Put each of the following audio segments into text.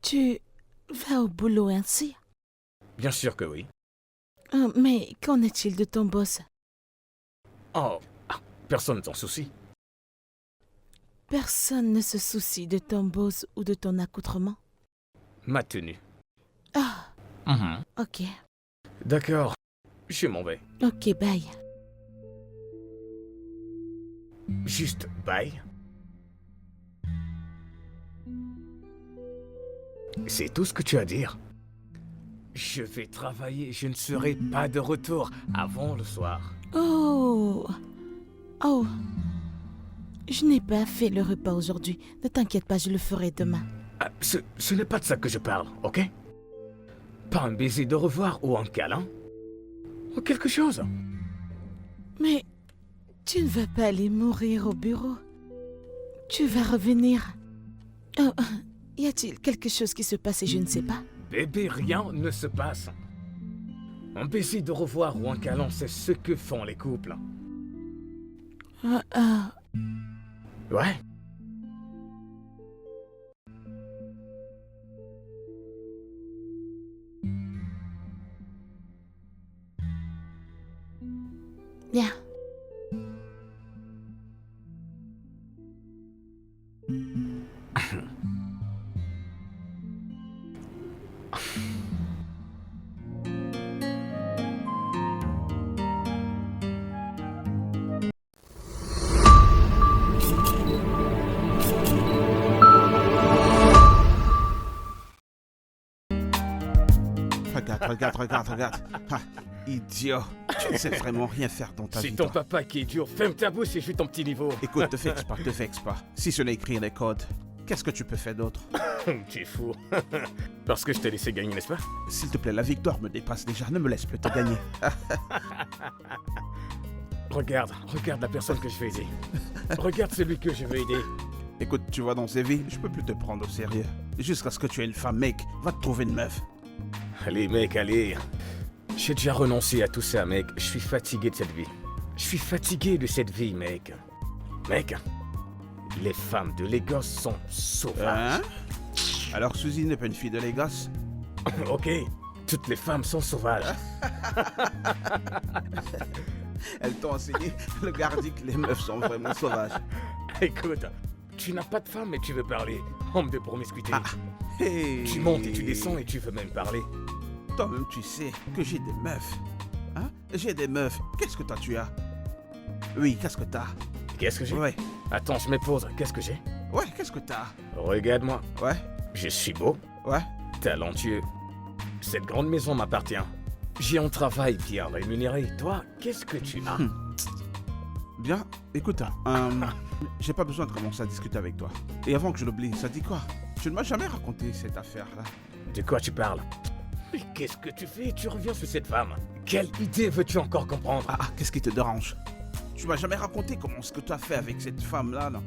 Tu vas au boulot ainsi? Bien sûr que oui. Mais qu'en est-il de ton boss? Oh, personne t'en soucie. Personne ne se soucie de ton boss ou de ton accoutrement? Ma tenue. Ah, ok. D'accord, je m'en vais. Ok, bye. Juste bye. C'est tout ce que tu as à dire. Je vais travailler, je ne serai pas de retour avant le soir. Oh. Oh. Je n'ai pas fait le repas aujourd'hui. Ne t'inquiète pas, je le ferai demain. Ah, ce n'est pas de ça que je parle, ok? Pas un baiser de revoir ou un câlin. Ou quelque chose. Mais tu ne vas pas aller mourir au bureau. Tu vas revenir. Oh, y a-t-il quelque chose qui se passe et je ne sais pas? Bébé, rien ne se passe. Un baiser de revoir ou un câlin, c'est ce que font les couples. Ouais. Bien. Regarde. Ah, idiot. Tu ne sais vraiment rien faire dans ta vie. C'est ton toi. papa qui est dur. Ferme ta bouche et je suis ton petit niveau. Écoute, te vexe pas. Si ce n'est écrire les codes, qu'est-ce que tu peux faire d'autre? Tu es fou. Parce que je t'ai laissé gagner, n'est-ce pas? S'il te plaît, la victoire me dépasse déjà. Ne me laisse plus te gagner. Regarde la personne que je vais aider. Regarde celui que je veux aider. Écoute, tu vois, dans ces vies, je peux plus te prendre au sérieux. Jusqu'à ce que tu aies une femme, mec. Va te trouver une meuf. Allez, mec, allez. J'ai déjà renoncé à tout ça, mec. Je suis fatigué de cette vie. Je suis fatigué de cette vie, mec. Mec, les femmes de Lagos sont sauvages. Hein? Alors Suzy n'est pas une fille de Lagos? Ok, toutes les femmes sont sauvages. Elles t'ont enseigné, le gardien, que les meufs sont vraiment sauvages. Écoute, tu n'as pas de femme et tu veux parler. Homme de promiscuité. Hey. Tu montes et tu descends et tu veux même parler. Toi-même, tu sais que j'ai des meufs. Hein? J'ai des meufs. Qu'est-ce que toi, tu as? Oui, qu'est-ce que t'as? Qu'est-ce que j'ai? Ouais. Attends, je me pose. Qu'est-ce que j'ai? Ouais, qu'est-ce que t'as? Regarde-moi. Ouais. Je suis beau, Ouais. talentueux. Cette grande maison m'appartient. J'ai un travail bien rémunéré. Toi, qu'est-ce que tu as? Bien, écoute, j'ai pas besoin de commencer à discuter avec toi. Et avant que je l'oublie, ça dit quoi? Tu ne m'as jamais raconté cette affaire-là. De quoi tu parles? Mais qu'est-ce que tu fais? Tu reviens sur cette femme. Quelle idée veux-tu encore comprendre? Qu'est-ce qui te dérange? Tu m'as jamais raconté comment ce que tu as fait avec cette femme-là, non?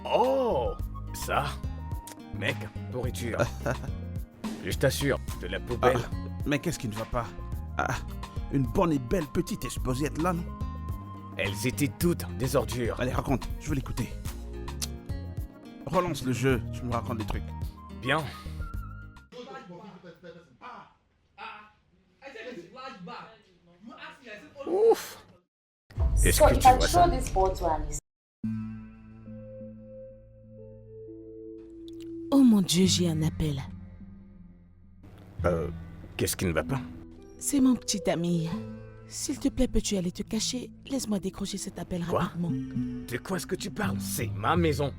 Oh, ça? Mec, pourriture. Je t'assure, de la poubelle. Mais qu'est-ce qui ne va pas? Une bonne et belle petite esposette là, non? Elles étaient toutes des ordures. Allez, raconte, je veux l'écouter. Relance le jeu, tu me racontes des trucs. Bien. Ouf. Est-ce So que if tu I vois show ça? this photo and it's Oh mon Dieu, j'ai un appel. Qu'est-ce qui ne va pas? C'est mon petit ami. S'il te plaît, peux-tu aller te cacher? Laisse-moi décrocher cet appel Quoi? rapidement. De quoi est-ce que tu parles? C'est ma maison.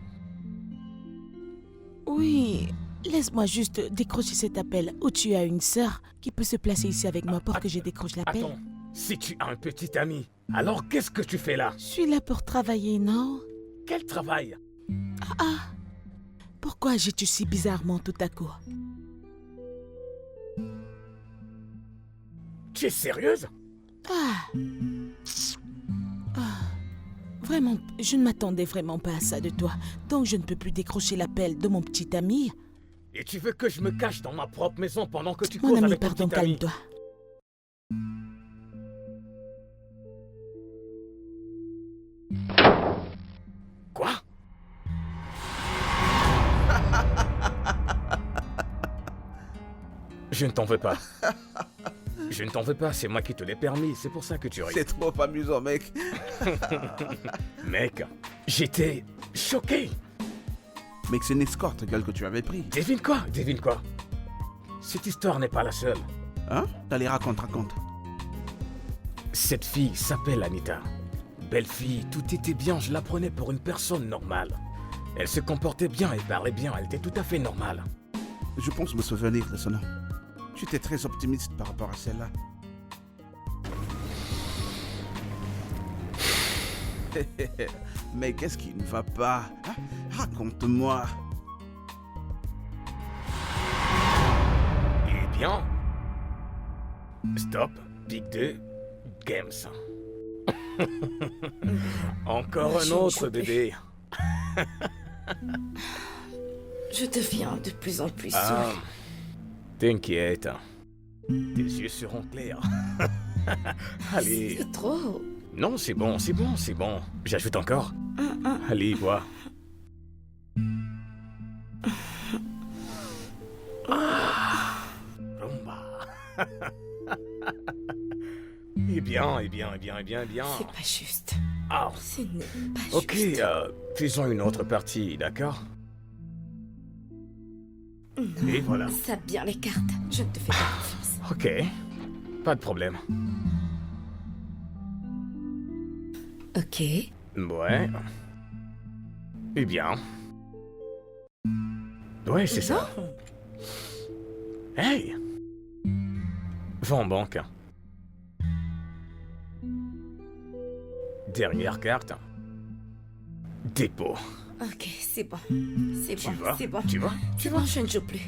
Oui, laisse-moi juste décrocher cet appel. Ou tu as une sœur qui peut se placer ici avec moi pour que je décroche l'appel? Attends, si tu as un petit ami, alors qu'est-ce que tu fais là? Je suis là pour travailler, non? Quel travail? Pourquoi agis-tu si bizarrement tout à coup? Tu es sérieuse? Vraiment, je ne m'attendais vraiment pas à ça de toi. Donc je ne peux plus décrocher l'appel de mon petit ami. Et tu veux que je me cache dans ma propre maison pendant que tu Mon causes ami, avec ton pardon, petit ami? calme-toi. Quoi? Je ne t'en veux pas. Je ne t'en veux pas, c'est moi qui te l'ai permis, c'est pour ça que tu ris. C'est trop amusant, mec. Mec, j'étais choqué. Mec, c'est une escorte, gueule, que tu avais pris. Devine quoi? Devine quoi? Cette histoire n'est pas la seule. Hein? Allez, raconte. Cette fille s'appelle Anita. Belle fille, tout était bien, je la prenais pour une personne normale. Elle se comportait bien et parlait bien, elle était tout à fait normale. Je pense me souvenir de ce nom. Tu étais très optimiste par rapport à celle-là. Mais qu'est-ce qui ne va pas? Hein? Raconte-moi. Eh bien... Stop, Big 2, Games. Encore un autre bébé. Je deviens de plus en plus Ah, saoulée. t'inquiète. Tes yeux seront clairs. Allez. C'est trop. Non, c'est bon. J'ajoute encore. Allez, bois. Rumba. Eh bien. C'est pas juste. Ah, Ce n'est pas ok, juste. faisons une autre partie, d'accord? Et voilà. Ça bien les cartes. Je ne te fais pas confiance. Ok, pas de problème. Ok. Ouais. Eh bien. Ouais, c'est ça. Non. Hey! Va en banque. Dernière carte. Dépôt. Ok, c'est bon. C'est Tu bon, vois? c'est bon. Tu vois? C'est bon, je ne joue plus.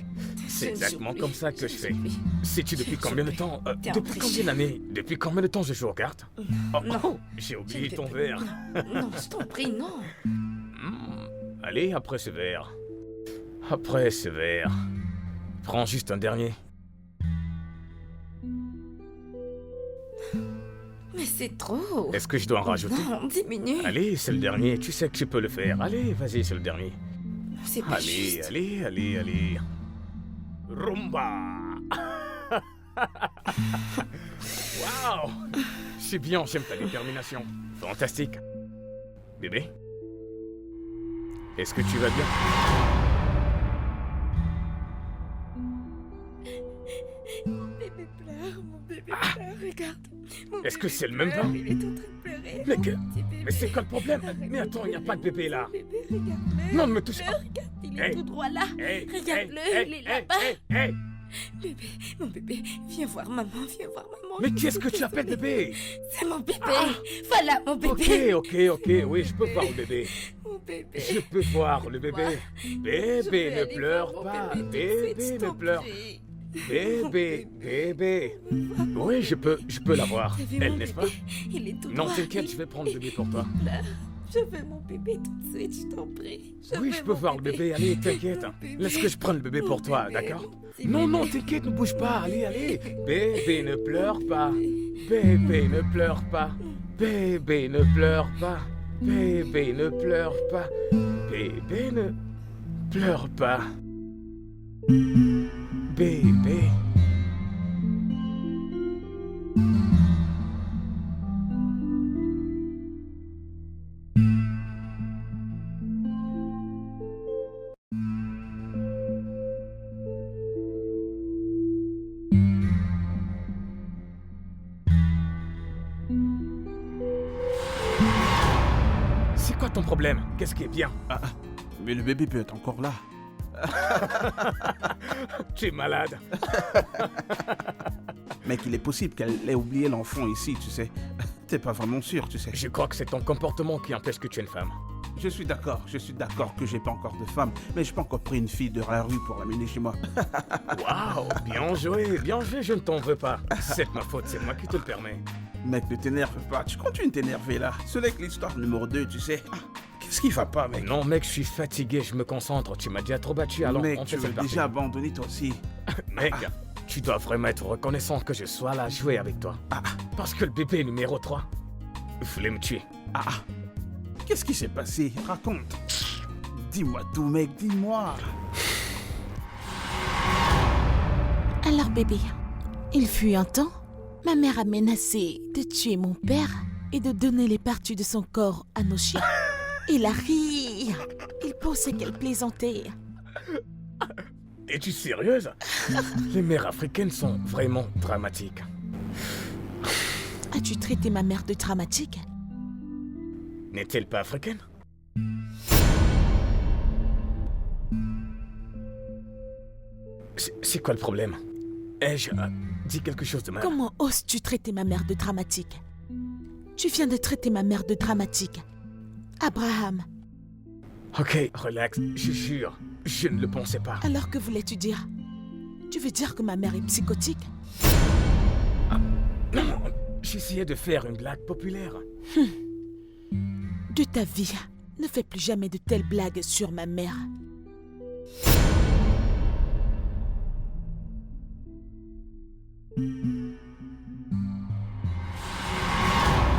C'est Je ne joue exactement plus. comme ça que je ne fais. joue plus. Sais-tu depuis Je combien de joue temps plus. T'es un depuis combien tricheur. d'années? Depuis combien de temps je joue aux cartes? Oh, Non. oh, j'ai Je oublié ne ton fais plus. verre. Non, je t'en prie, non. Allez, après ce verre. Après ce verre. Prends juste un dernier. Mais c'est trop. Est-ce que je dois en rajouter? Non, diminue. Allez, c'est le dernier. Tu sais que tu peux le faire. Allez, vas-y, c'est le dernier. C'est pas Allez, juste. allez. Rumba. Waouh. C'est bien, j'aime ta détermination. Fantastique. Bébé? Est-ce que tu vas bien? Bébé pleure, mon bébé pleure, regarde. Mon Est-ce que bébé c'est le même pleure, temps? Il est en train de pleurer. Mais mon que- petit bébé. Mais c'est quoi le problème? Arrête Mais attends, il n'y a pas de bébé là. Bébé, regarde-le. Non, ne me touche pas. Regarde, il est Hey. tout droit là. Hey, Regarde-le, hey, il est hey, là-bas. hey. Bébé, mon bébé, viens voir maman, viens voir maman. Mais Je qui est-ce suis que tu appelles désolée. bébé? C'est mon bébé. Voilà mon bébé. Ok, oui, je peux voir le bébé. Mon bébé. Je peux voir le bébé. Je Bébé, vais ne aller pleure voir mon pas. bébé tout de Bébé, suite, je ne t'en pleure. prie. Bébé. Oui, je peux la voir. T'as vu Elle, mon n'est-ce pas? bébé? Il est tout Non, droit. t'inquiète, je vais prendre le bébé pour toi. Il pleure. Je veux mon bébé tout de suite, je t'en prie. Oui, veux je peux mon voir le bébé. Allez, t'inquiète. Mon bébé. Laisse que je prenne le bébé pour Mon toi, bébé, d'accord? mon petit Non, bébé. t'inquiète, ne bouge pas. Allez. Bébé, ne pleure pas. Bébé, ne pleure pas. Bébé, ne pleure pas. Bébé, ne pleure pas. Bébé, ne pleure pas. Bébé. C'est quoi ton problème? Qu'est-ce qui est bien? Mais le bébé peut être encore là. Tu es malade. Mec, il est possible qu'elle ait oublié l'enfant ici, tu sais. T'es pas vraiment sûr, tu sais. Je crois que c'est ton comportement qui empêche que tu es une femme. Je suis d'accord que j'ai pas encore de femme, mais j'ai pas encore pris une fille de la rue pour l'amener chez moi. Waouh, bien joué, je ne t'en veux pas. C'est de ma faute, c'est moi qui te le permets. Mec, ne t'énerve pas, tu continues de t'énerver là. Ce n'est que l'histoire numéro 2, tu sais. Qu'est-ce qui va pas, mec? Non mec, je suis fatigué, je me concentre. Tu m'as déjà trop battu, alors Mec, on tu fait veux cette partie. déjà abandonner toi aussi. Mec, tu dois vraiment être reconnaissant que je sois là à jouer avec toi. Parce que le bébé numéro 3 voulait me tuer. Qu'est-ce qui s'est passé? Raconte. Dis-moi tout, mec, dis-moi. Alors bébé, il fut un temps, ma mère a menacé de tuer mon père et de donner les parties de son corps à nos chiens. Il a ri. Il pensait qu'elle plaisantait. Es-tu sérieuse? Les mères africaines sont vraiment dramatiques. As-tu traité ma mère de dramatique? N'est-elle pas africaine? C'est quoi le problème? Ai-je dit quelque chose de mal? Comment oses-tu traiter ma mère de dramatique? Tu viens de traiter ma mère de dramatique. Abraham, Ok, relax, je jure, je ne le pensais pas. alors que voulais-tu dire? Tu veux dire que ma mère est psychotique? Non, j'essayais de faire une blague populaire. De ta vie, ne fais plus jamais de telles blagues sur ma mère.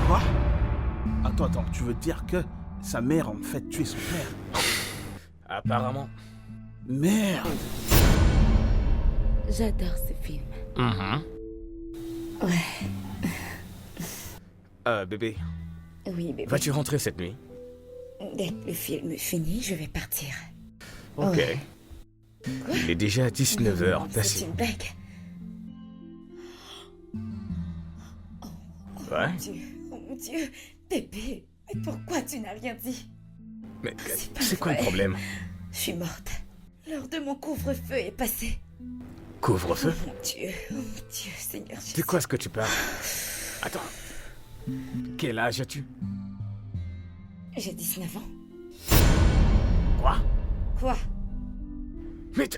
Quoi? Attends, tu veux dire que sa mère a en fait tué son père? Apparemment. Merde! J'adore ce film. Ouais. Bébé, Oui, bébé. vas-tu rentrer cette nuit? Dès que le film est fini, je vais partir. Ok. Ouais. Il est déjà 19h, C'est passé. une blague. Ouais? Oh mon Dieu, bébé, mais pourquoi tu n'as rien dit? Mais C'est pas c'est quoi le vrai. problème? Je suis morte. L'heure de mon couvre-feu est passée. Couvre-feu? Oh mon Dieu, Seigneur Jésus. De quoi est-ce que tu parles? Attends. Quel âge as-tu? J'ai 19 ans. Quoi? Quoi? Mais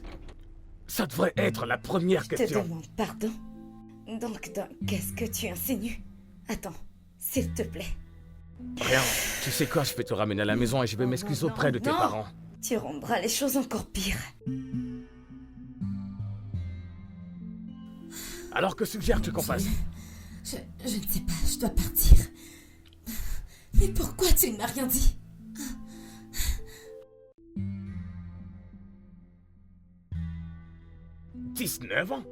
ça devrait être la première Je te question. demande pardon. Donc, qu'est-ce que tu insinues? Attends, s'il te plaît. Rien. Tu sais quoi, je vais te ramener à la maison et je vais m'excuser non, auprès de tes non. parents. Tu rendras les choses encore pires. Alors que suggères-tu qu'on fasse? Je ne sais pas, je dois partir. Mais pourquoi tu ne m'as rien dit? « 19 ans?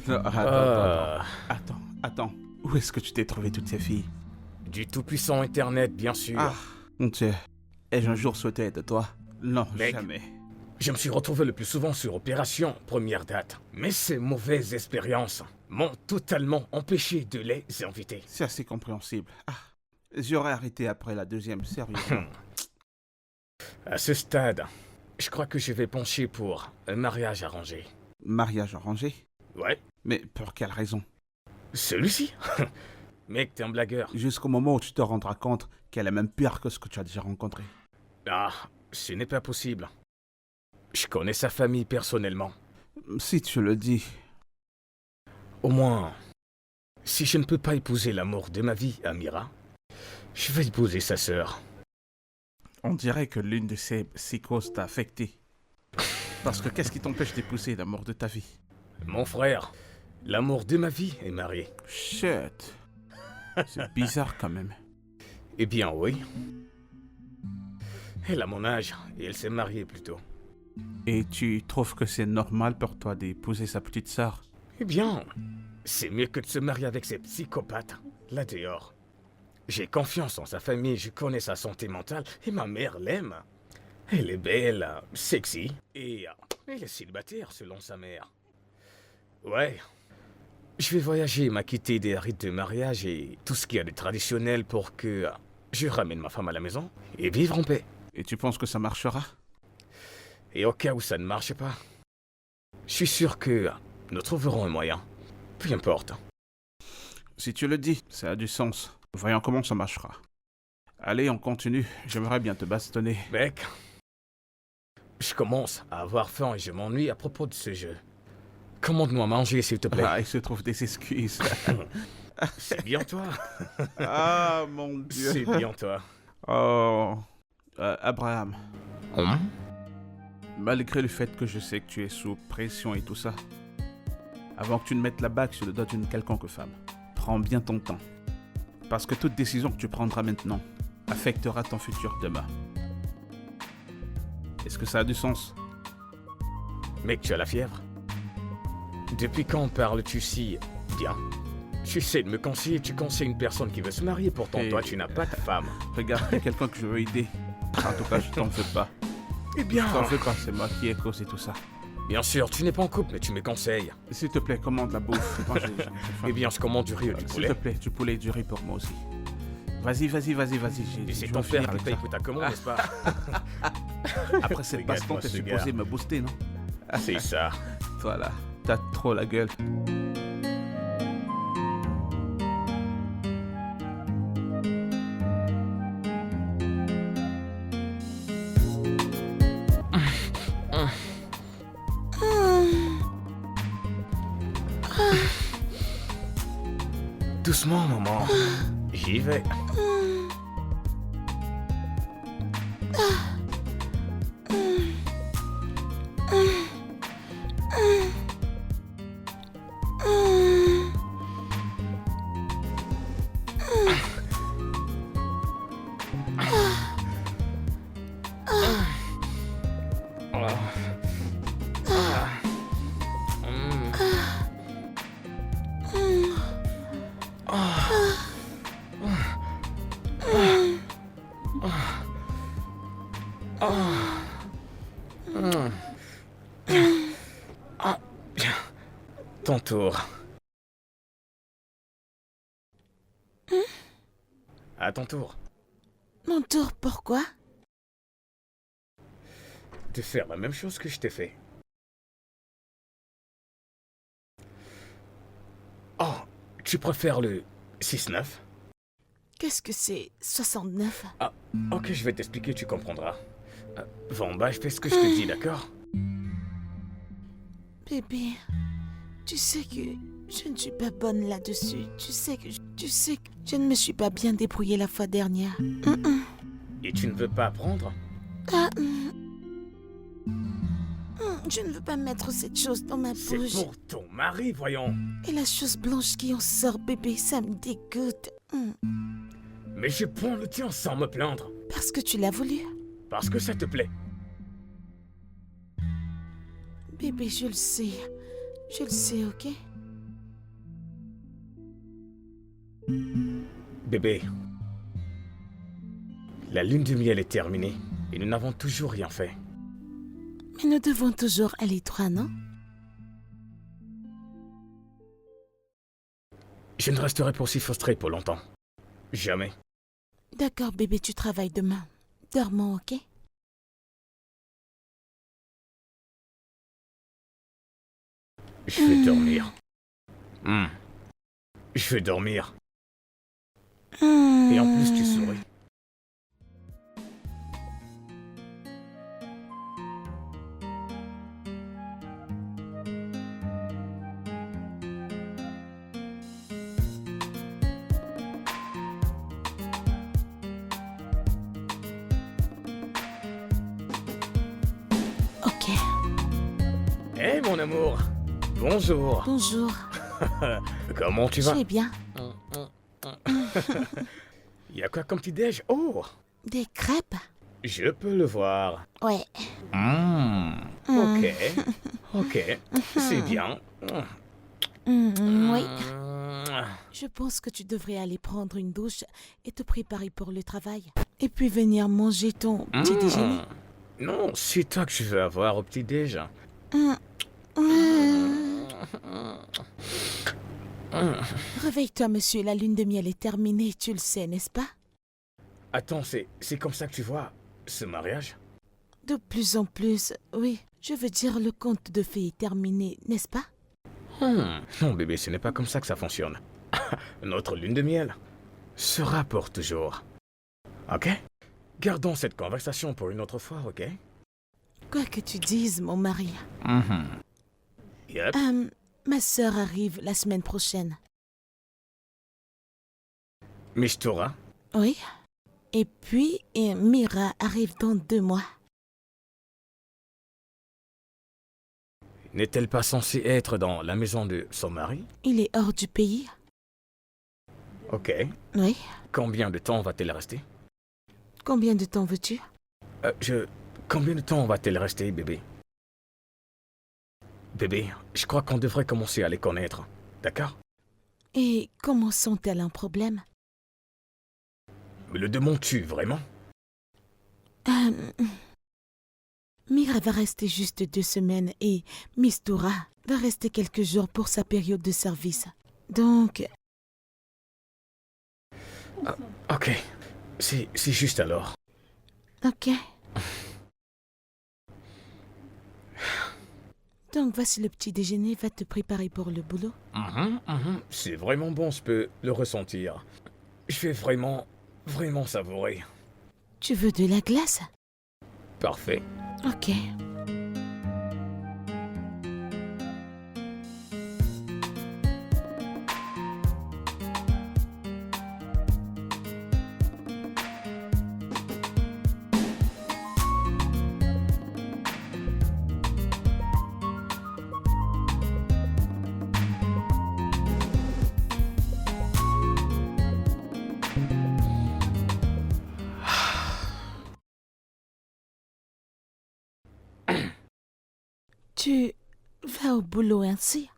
Non, attends. Où est-ce que tu t'es trouvé toutes ces filles? Du tout-puissant Internet, bien sûr. Ah, mon Dieu. Ai-je un jour souhaité être toi? Non, Mec. jamais. Je me suis retrouvé le plus souvent sur Opération Première Date. Mais ces mauvaises expériences m'ont totalement empêché de les inviter. C'est assez compréhensible. Ah, j'aurais arrêté après la deuxième, sérieusement. À ce stade, je crois que je vais pencher pour un mariage arrangé. Mariage arrangé? Ouais, Mais pour quelle raison? celui-ci? Mec, t'es un blagueur. Jusqu'au moment où tu te rendras compte qu'elle est même pire que ce que tu as déjà rencontré. Ah, ce n'est pas possible. Je connais sa famille personnellement. Si tu le dis. Au moins, si je ne peux pas épouser l'amour de ma vie, Amira, je vais épouser sa sœur. On dirait que l'une de ces psychoses t'a affecté. Parce que qu'est-ce qui t'empêche d'épouser l'amour de ta vie? Mon frère, l'amour de ma vie est marié. Shit. C'est bizarre quand même. Eh bien oui. Elle a mon âge et elle s'est mariée plus tôt. Et tu trouves que c'est normal pour toi d'épouser sa petite sœur? Eh bien, c'est mieux que de se marier avec ces psychopathes, là dehors. J'ai confiance en sa famille, je connais sa santé mentale et ma mère l'aime. Elle est belle, sexy et elle est célibataire selon sa mère. Ouais. Je vais voyager, m'acquitter des rites de mariage et tout ce qu'il y a de traditionnel pour que je ramène ma femme à la maison et vivre en paix. Et tu penses que ça marchera? Et au cas où ça ne marche pas, je suis sûr que nous trouverons un moyen. Peu importe. Si tu le dis, ça a du sens. Voyons comment ça marchera. Allez, on continue. J'aimerais bien te bastonner. Mec, je commence à avoir faim et je m'ennuie à propos de ce jeu. Commande-moi à manger, s'il te plaît. Ah, il se trouve des excuses. C'est bien toi. Ah, mon Dieu. C'est bien toi. Oh. Abraham, Hum? malgré le fait que je sais que tu es sous pression et tout ça, avant que tu ne mettes la bague sur le dos d'une quelconque femme, prends bien ton temps. Parce que toute décision que tu prendras maintenant affectera ton futur demain. Est-ce que ça a du sens? Mec, tu as la fièvre? Depuis quand parles-tu si bien? Tu sais de me conseiller, tu conseilles une personne qui veut se marier, pourtant Et- toi tu n'as pas de femme. Regarde, il y a quelqu'un que je veux aider. En tout cas, je t'en fais pas. Eh bien, T'en fais pas, c'est moi qui ai causé tout ça. bien sûr, tu n'es pas en couple, mais tu me conseilles. S'il te plaît, commande la bouffe. Moi, j'ai faim. Eh bien, je commande du riz ou du S'il poulet. te plaît, du poulet et du riz pour moi aussi. Vas-y. Et Je c'est veux ton finir père qui avec paye ça. pour ta commande, n'est-ce pas? Après cette baston, Regarde-moi t'es ce supposé gars. me booster, non? C'est ça. Voilà, t'as trop la gueule. Doucement, maman. J'y vais. Ton tour. À ton tour. Mon tour, pourquoi? De faire la même chose que je t'ai fait. Oh, tu préfères le 6-9? Qu'est-ce que c'est 69? Ah, ok, je vais t'expliquer, tu comprendras. Va en bas, je fais ce que je te dis, d'accord? Bébé, tu sais que je ne suis pas bonne là-dessus. Tu sais que je ne me suis pas bien débrouillée la fois dernière. Et tu ne veux pas apprendre? Je ne veux pas mettre cette chose dans ma C'est bouche. pour ton mari, voyons. Et la chose blanche qui en sort, bébé, ça me dégoûte. Mais je prends le tien sans me plaindre. Parce que tu l'as voulu. Parce que ça te plaît. Bébé, je le sais. Je le sais, ok? Bébé, la lune de miel est terminée et nous n'avons toujours rien fait. Mais nous devons toujours aller droit, non? Je ne resterai pas aussi frustré pour longtemps. Jamais. D'accord, bébé, tu travailles demain. Dormons, ok? Je vais dormir. Je vais dormir. Et en plus, tu souris. Ok. Hé, mon amour. Bonjour. Bonjour. Comment tu Je vas? vais bien. Y a quoi comme petit déj? Oh, Des crêpes? je peux le voir. Ouais. Ok. Ok. C'est bien. Oui. Je pense que tu devrais aller prendre une douche et te préparer pour le travail. Et puis venir manger ton petit déjeuner. Non, c'est toi que je veux avoir au petit déj. Réveille-toi, monsieur, la lune de miel est terminée, tu le sais, n'est-ce pas? Attends, c'est comme ça que tu vois ce mariage? De plus en plus, oui. Je veux dire, le conte de fées est terminé, n'est-ce pas? Non, bébé, ce n'est pas comme ça que ça fonctionne. Notre lune de miel sera pour toujours. Ok? Gardons cette conversation pour une autre fois, ok? Quoi que tu dises, mon mari. Yep. Ma sœur arrive la semaine prochaine. Mistura? Oui. Et puis, Mira arrive dans 2 mois. N'est-elle pas censée être dans la maison de son mari? Il est hors du pays. Ok. Oui. Combien de temps va-t-elle rester? Combien de temps veux-tu? Je Combien de temps va-t-elle rester, bébé? Bébé, je crois qu'on devrait commencer à les connaître. D'accord? Et comment sont-elles un problème? Me le demandes-tu vraiment? Euh, Mira va rester juste 2 semaines et Mistura va rester quelques jours pour sa période de service. Donc, Ok. C'est juste alors. ok. Donc voici le petit déjeuner, va te préparer pour le boulot. C'est vraiment bon, je peux le ressentir. Je vais vraiment savourer. Tu veux de la glace? Parfait. Ok. Tu vas au boulot ainsi?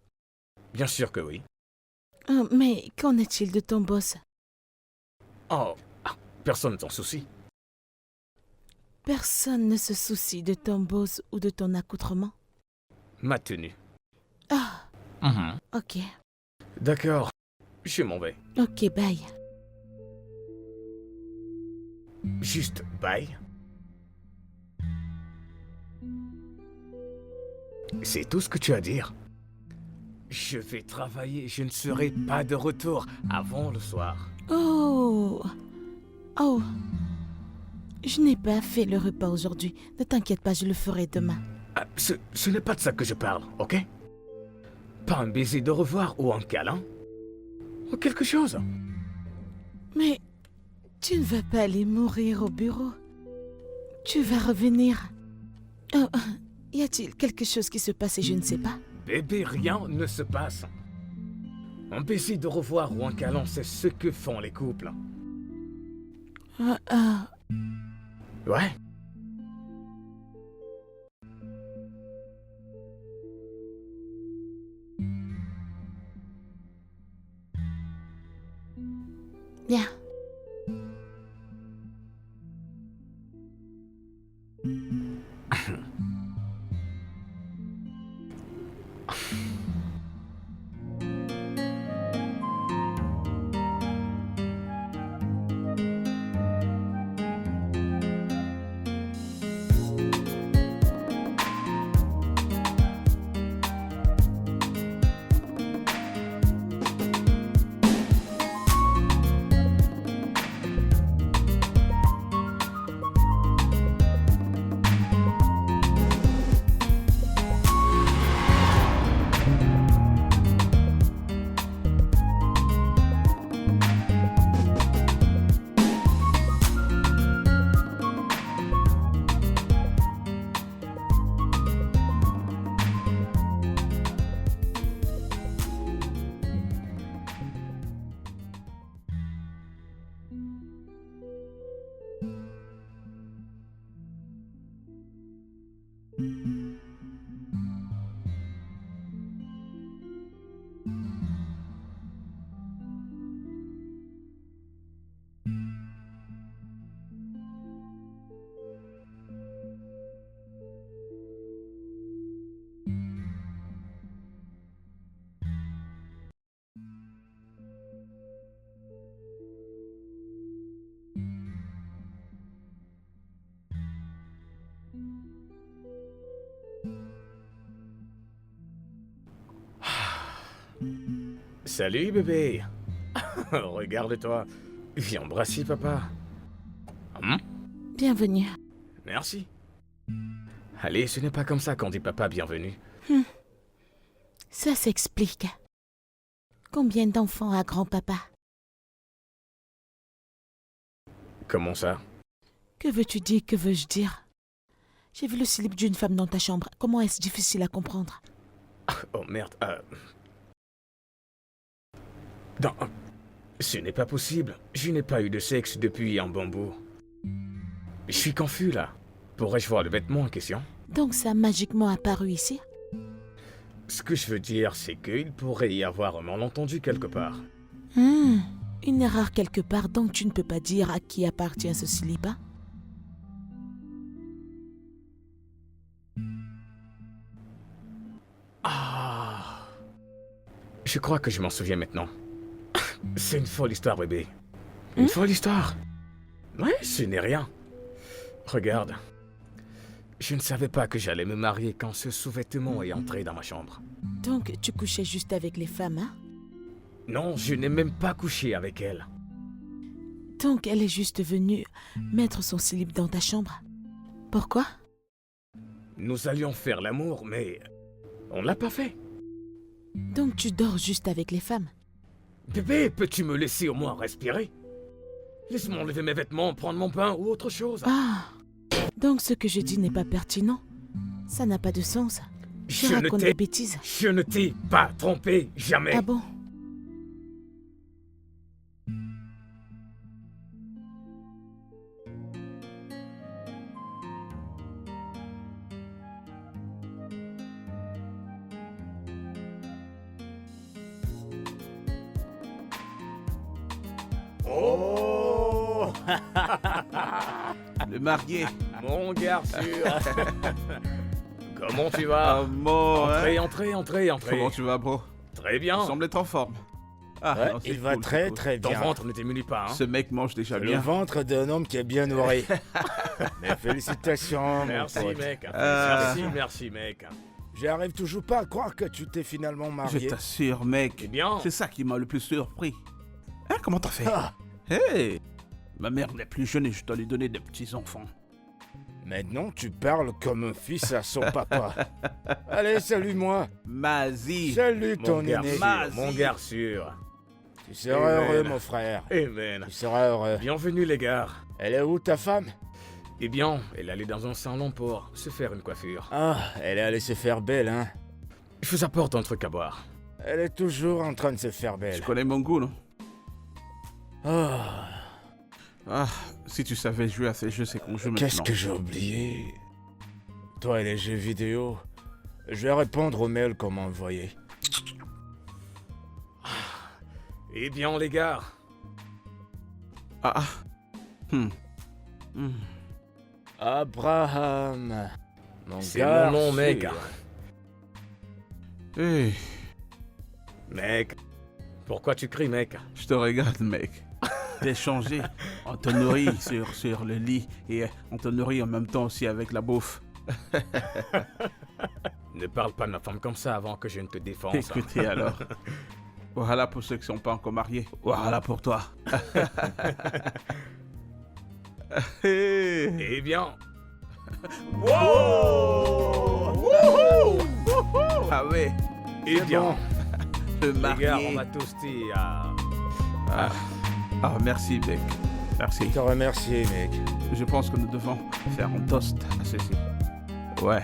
Bien sûr que oui. Oh, mais qu'en est-il de ton boss? Oh, personne ne s'en soucie. Personne ne se soucie de ton boss ou de ton accoutrement? Ma tenue. Ah, ok. D'accord. Je m'en vais. Ok, bye. Juste bye. C'est tout ce que tu as à dire? Je vais travailler, je ne serai pas de retour avant le soir. Oh. Oh. Je n'ai pas fait le repas aujourd'hui. Ne t'inquiète pas, je le ferai demain. Ah, ce n'est pas de ça que je parle, ok? Pas un baiser de revoir ou un câlin? Ou quelque chose. Mais tu ne vas pas aller mourir au bureau. Tu vas revenir. Oh, y a-t-il quelque chose qui se passe et je ne sais pas? Bébé, rien ne se passe. Un baiser de revoir ou un câlin, c'est ce que font les couples. Ouais. Bien. Salut bébé. Regarde-toi. Viens embrasser papa. Bienvenue. Merci. Allez, ce n'est pas comme ça qu'on dit papa bienvenue. Ça s'explique. Combien d'enfants a grand-papa? Comment ça? Que veux-tu dire, que veux-je dire? J'ai vu le slip d'une femme dans ta chambre. Comment est-ce difficile à comprendre? Oh merde. Non, ce n'est pas possible. Je n'ai pas eu de sexe depuis un bon bout. Je suis confus là. Pourrais-je voir le vêtement en question? Donc ça a magiquement apparu ici? Ce que je veux dire, c'est qu'il pourrait y avoir un malentendu quelque part. Une erreur quelque part, donc tu ne peux pas dire à qui appartient ce slip, hein? Ah. Je crois que je m'en souviens maintenant. C'est une folle histoire, bébé. Une folle histoire. Ouais, ce n'est rien. Regarde. Je ne savais pas que j'allais me marier quand ce sous-vêtement est entré dans ma chambre. Donc tu couchais juste avec les femmes, hein? Non, je n'ai même pas couché avec elle. Donc elle est juste venue mettre son slip dans ta chambre. Pourquoi? Nous allions faire l'amour, mais on l'a pas fait. Donc tu dors juste avec les femmes? Bébé, peux-tu me laisser au moins respirer? Laisse-moi enlever mes vêtements, prendre mon pain ou autre chose. Ah! Donc ce que je dis n'est pas pertinent? Ça n'a pas de sens. Tu Je ne racontes t'ai- des bêtises. Je ne t'ai pas trompé, jamais. Ah bon? Oh, Le marié. mon garçon. Comment tu vas? Comment, hein? Entrez. Comment tu vas, bro? Très bien. Tu sembles être en forme. Ah, Ouais, non, c'est il va cool, très c'est cool. très Ton bien. ventre ne t'émunit pas, hein? Ce mec mange déjà Le bien. ventre d'un homme qui est bien nourri. Mais félicitations, mon Merci, pote. mec. Ah. Merci, mec. J'arrive toujours pas à croire que tu t'es finalement Je marié. t'assure, mec. Eh bien, C'est ça qui m'a le plus surpris. Hein, comment t'as fait? Ah, Hey! Ma mère n'est plus jeune et je dois lui donner des petits-enfants. maintenant tu parles comme un fils à son papa. Allez, salue-moi. Mazie! Salut mon ton garçon, aîné. Vas-y. mon garçon. Tu seras Amen. heureux, mon frère. Amen. Tu seras heureux. Bienvenue, les gars. Elle est où ta femme? Eh bien, elle allait dans un salon pour se faire une coiffure. Ah, elle est allée se faire belle, hein. Je vous apporte un truc à boire. Elle est toujours en train de se faire Tu belle. connais mon goût, non? Ah, Ah, si tu savais jouer à ces jeux, c'est qu'on joue maintenant. qu'est-ce que j'ai oublié? Toi et les jeux vidéo. Je vais répondre aux mails qu'on m'a envoyés. Eh bien, les gars, Ah, ah. Hmm. Abraham. Mon c'est mon nom, mec. sûr. Hey, Mec, pourquoi tu cries, mec? je te regarde, mec. T'es changé. On te nourrit sur le lit et on te nourrit en même temps aussi avec la bouffe. Ne parle pas de ma femme comme ça avant que je ne te défonce. Écoutez alors. Voilà pour ceux qui sont pas encore mariés. Voilà pour toi. Hey. Eh bien, Ah ouais, eh bien, le les gars, on marié. va toaster à... Ah, merci, mec. Merci. Je te remercie, mec. Je pense que nous devons faire un toast à ceci. Ouais.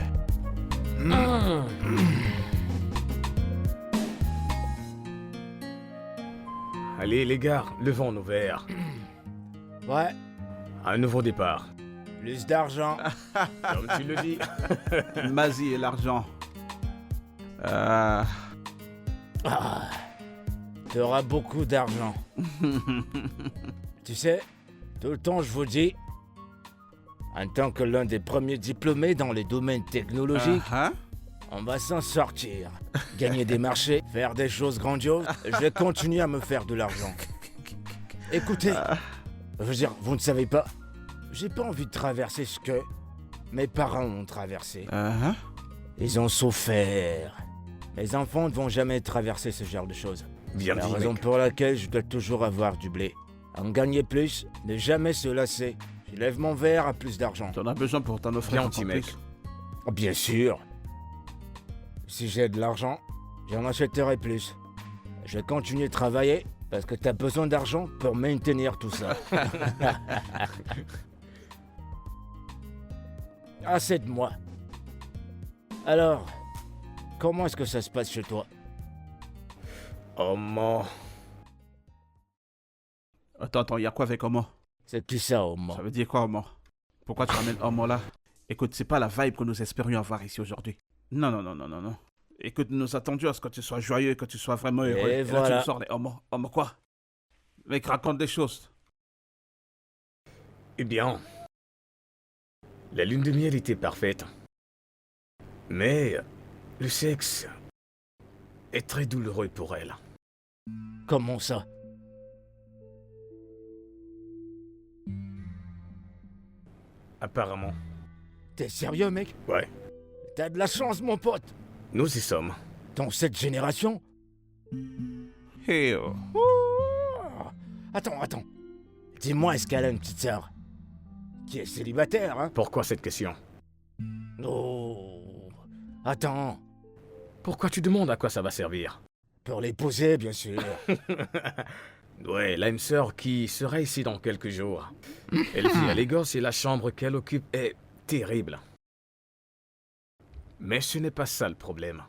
Allez, les gars, levons nos verres. Ouais, Un nouveau départ. plus d'argent. Comme tu le dis. Mazie et l'argent. Ah. Ah, t'auras beaucoup d'argent. Tu sais, tout le temps je vous dis, en tant que l'un des premiers diplômés dans les domaines technologiques, Ah, on va s'en sortir. Gagner des marchés, faire des choses grandioses, je vais continuer à me faire de l'argent. Écoutez, je veux dire, vous ne savez pas, j'ai pas envie de traverser ce que mes parents ont traversé. ah. Ils ont souffert. Mes enfants ne vont jamais traverser ce genre de choses. Bien La dit, raison mec. pour laquelle je dois toujours avoir du blé. En gagner plus, ne jamais se lasser. Je lève mon verre à plus d'argent. T'en as besoin pour t'en offrir Bien encore dit, mec. plus. Oh, bien sûr. Si j'ai de l'argent, j'en achèterai plus. Je vais continuer de travailler parce que t'as besoin d'argent pour maintenir tout ça. Assez de moi. Alors, comment est-ce que ça se passe chez toi? Oh, mon... Attends, il y a quoi avec Homo? C'est qui ça, au moins? Ça veut dire quoi, Homo? Pourquoi tu ramènes Homo là? Écoute, c'est pas la vibe que nous espérions avoir ici aujourd'hui. Non. Écoute, nous nous attendions à ce que tu sois joyeux, que tu sois vraiment heureux. Et là, tu voilà. nous sors les hommes quoi? Mec, raconte des choses. Eh bien, la lune de miel était parfaite. Mais le sexe est très douloureux pour elle. Comment ça? Apparemment. T'es sérieux, mec? Ouais, T'as de la chance, mon pote. nous y sommes. Dans cette génération? Hey, oh. Oh. Attends. Dis-moi, est-ce qu'elle a une petite sœur? Qui est célibataire, hein? Pourquoi cette question? Oh. Attends. Pourquoi tu demandes à quoi ça va servir? Pour l'épouser, bien sûr. Ouais, elle a une sœur qui sera ici dans quelques jours. Elle vit à Lagos et la chambre qu'elle occupe est terrible. Mais ce n'est pas ça le problème.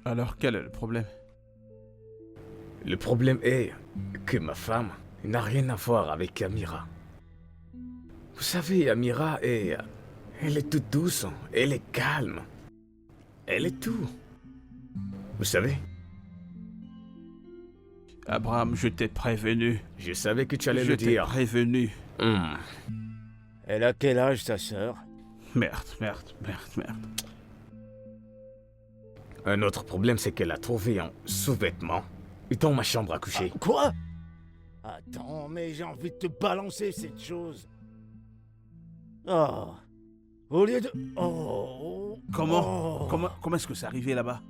Alors, quel est le problème? Le problème est que ma femme n'a rien à voir avec Amira. Vous savez, Amira est... Elle est toute douce, elle est calme. Elle est tout. Vous savez, Abraham, je t'ai prévenu. je savais que tu allais Je le t'ai dire. prévenu. Elle a quel âge, ta sœur? Merde. Un autre problème, c'est qu'elle a trouvé un sous-vêtement dans ma chambre à coucher. Quoi? Attends, mais j'ai envie de te balancer cette chose. Oh. Au lieu de... Oh. Comment Oh. Comment est-ce que c'est arrivé là-bas?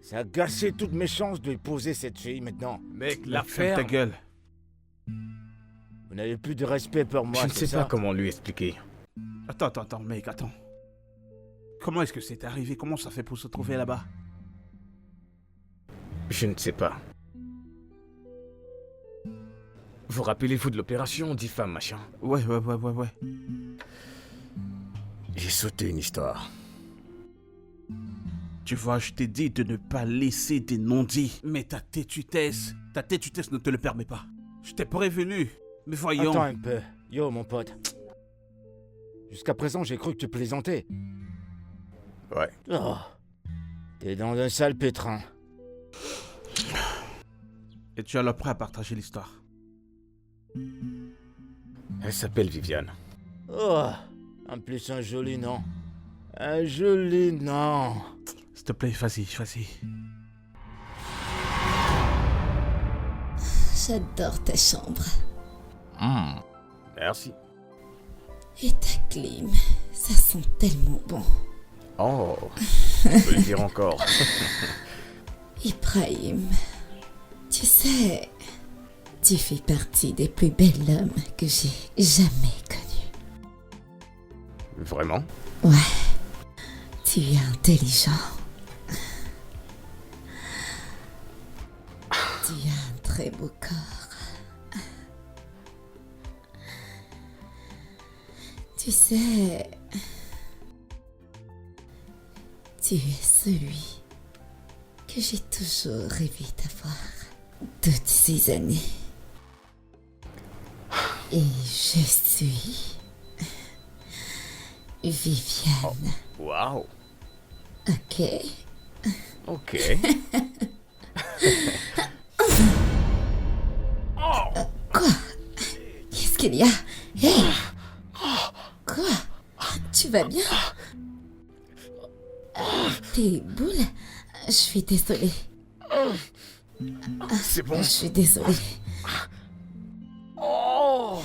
Ça a gâché toutes mes chances de épouser cette fille maintenant. Mec, Ferme l'affaire... ta gueule. Vous n'avez plus de respect pour moi, Je ne c'est sais ça? pas comment lui expliquer. Attends, mec, attends. Comment est-ce que c'est arrivé? Comment ça fait pour se trouver là-bas? Je ne sais pas. Vous rappelez-vous de l'opération 10 femmes, machin? Ouais. J'ai sauté une histoire. Tu vois, je t'ai dit de ne pas laisser des non-dits. Mais ta têtutesse ne te le permet pas. Je t'ai prévenu. Mais voyons. Attends un peu. Yo, mon pote. Jusqu'à présent, j'ai cru que tu plaisantais. Ouais. Oh. T'es dans un sale pétrin. Et tu as le prêt à partager l'histoire. Elle s'appelle Viviane. Oh. En plus, un joli nom. Un joli nom. S'il te plaît, vas-y. J'adore ta chambre. Merci. Et ta clim. Ça sent tellement bon. Oh, je peux le dire encore. Ibrahim, tu sais, tu fais partie des plus belles hommes que j'ai jamais connus. Vraiment? Ouais, tu es intelligent. Tu as un très beau corps. Tu sais, tu es celui que j'ai toujours rêvé d'avoir toutes ces années. Et je suis Viviane. Waouh. Ok. Ok. Quoi? Qu'est-ce qu'il y a? Hey! Quoi? Tu vas bien? Tes boules? Je suis désolée. C'est bon. Je suis désolée. Oh.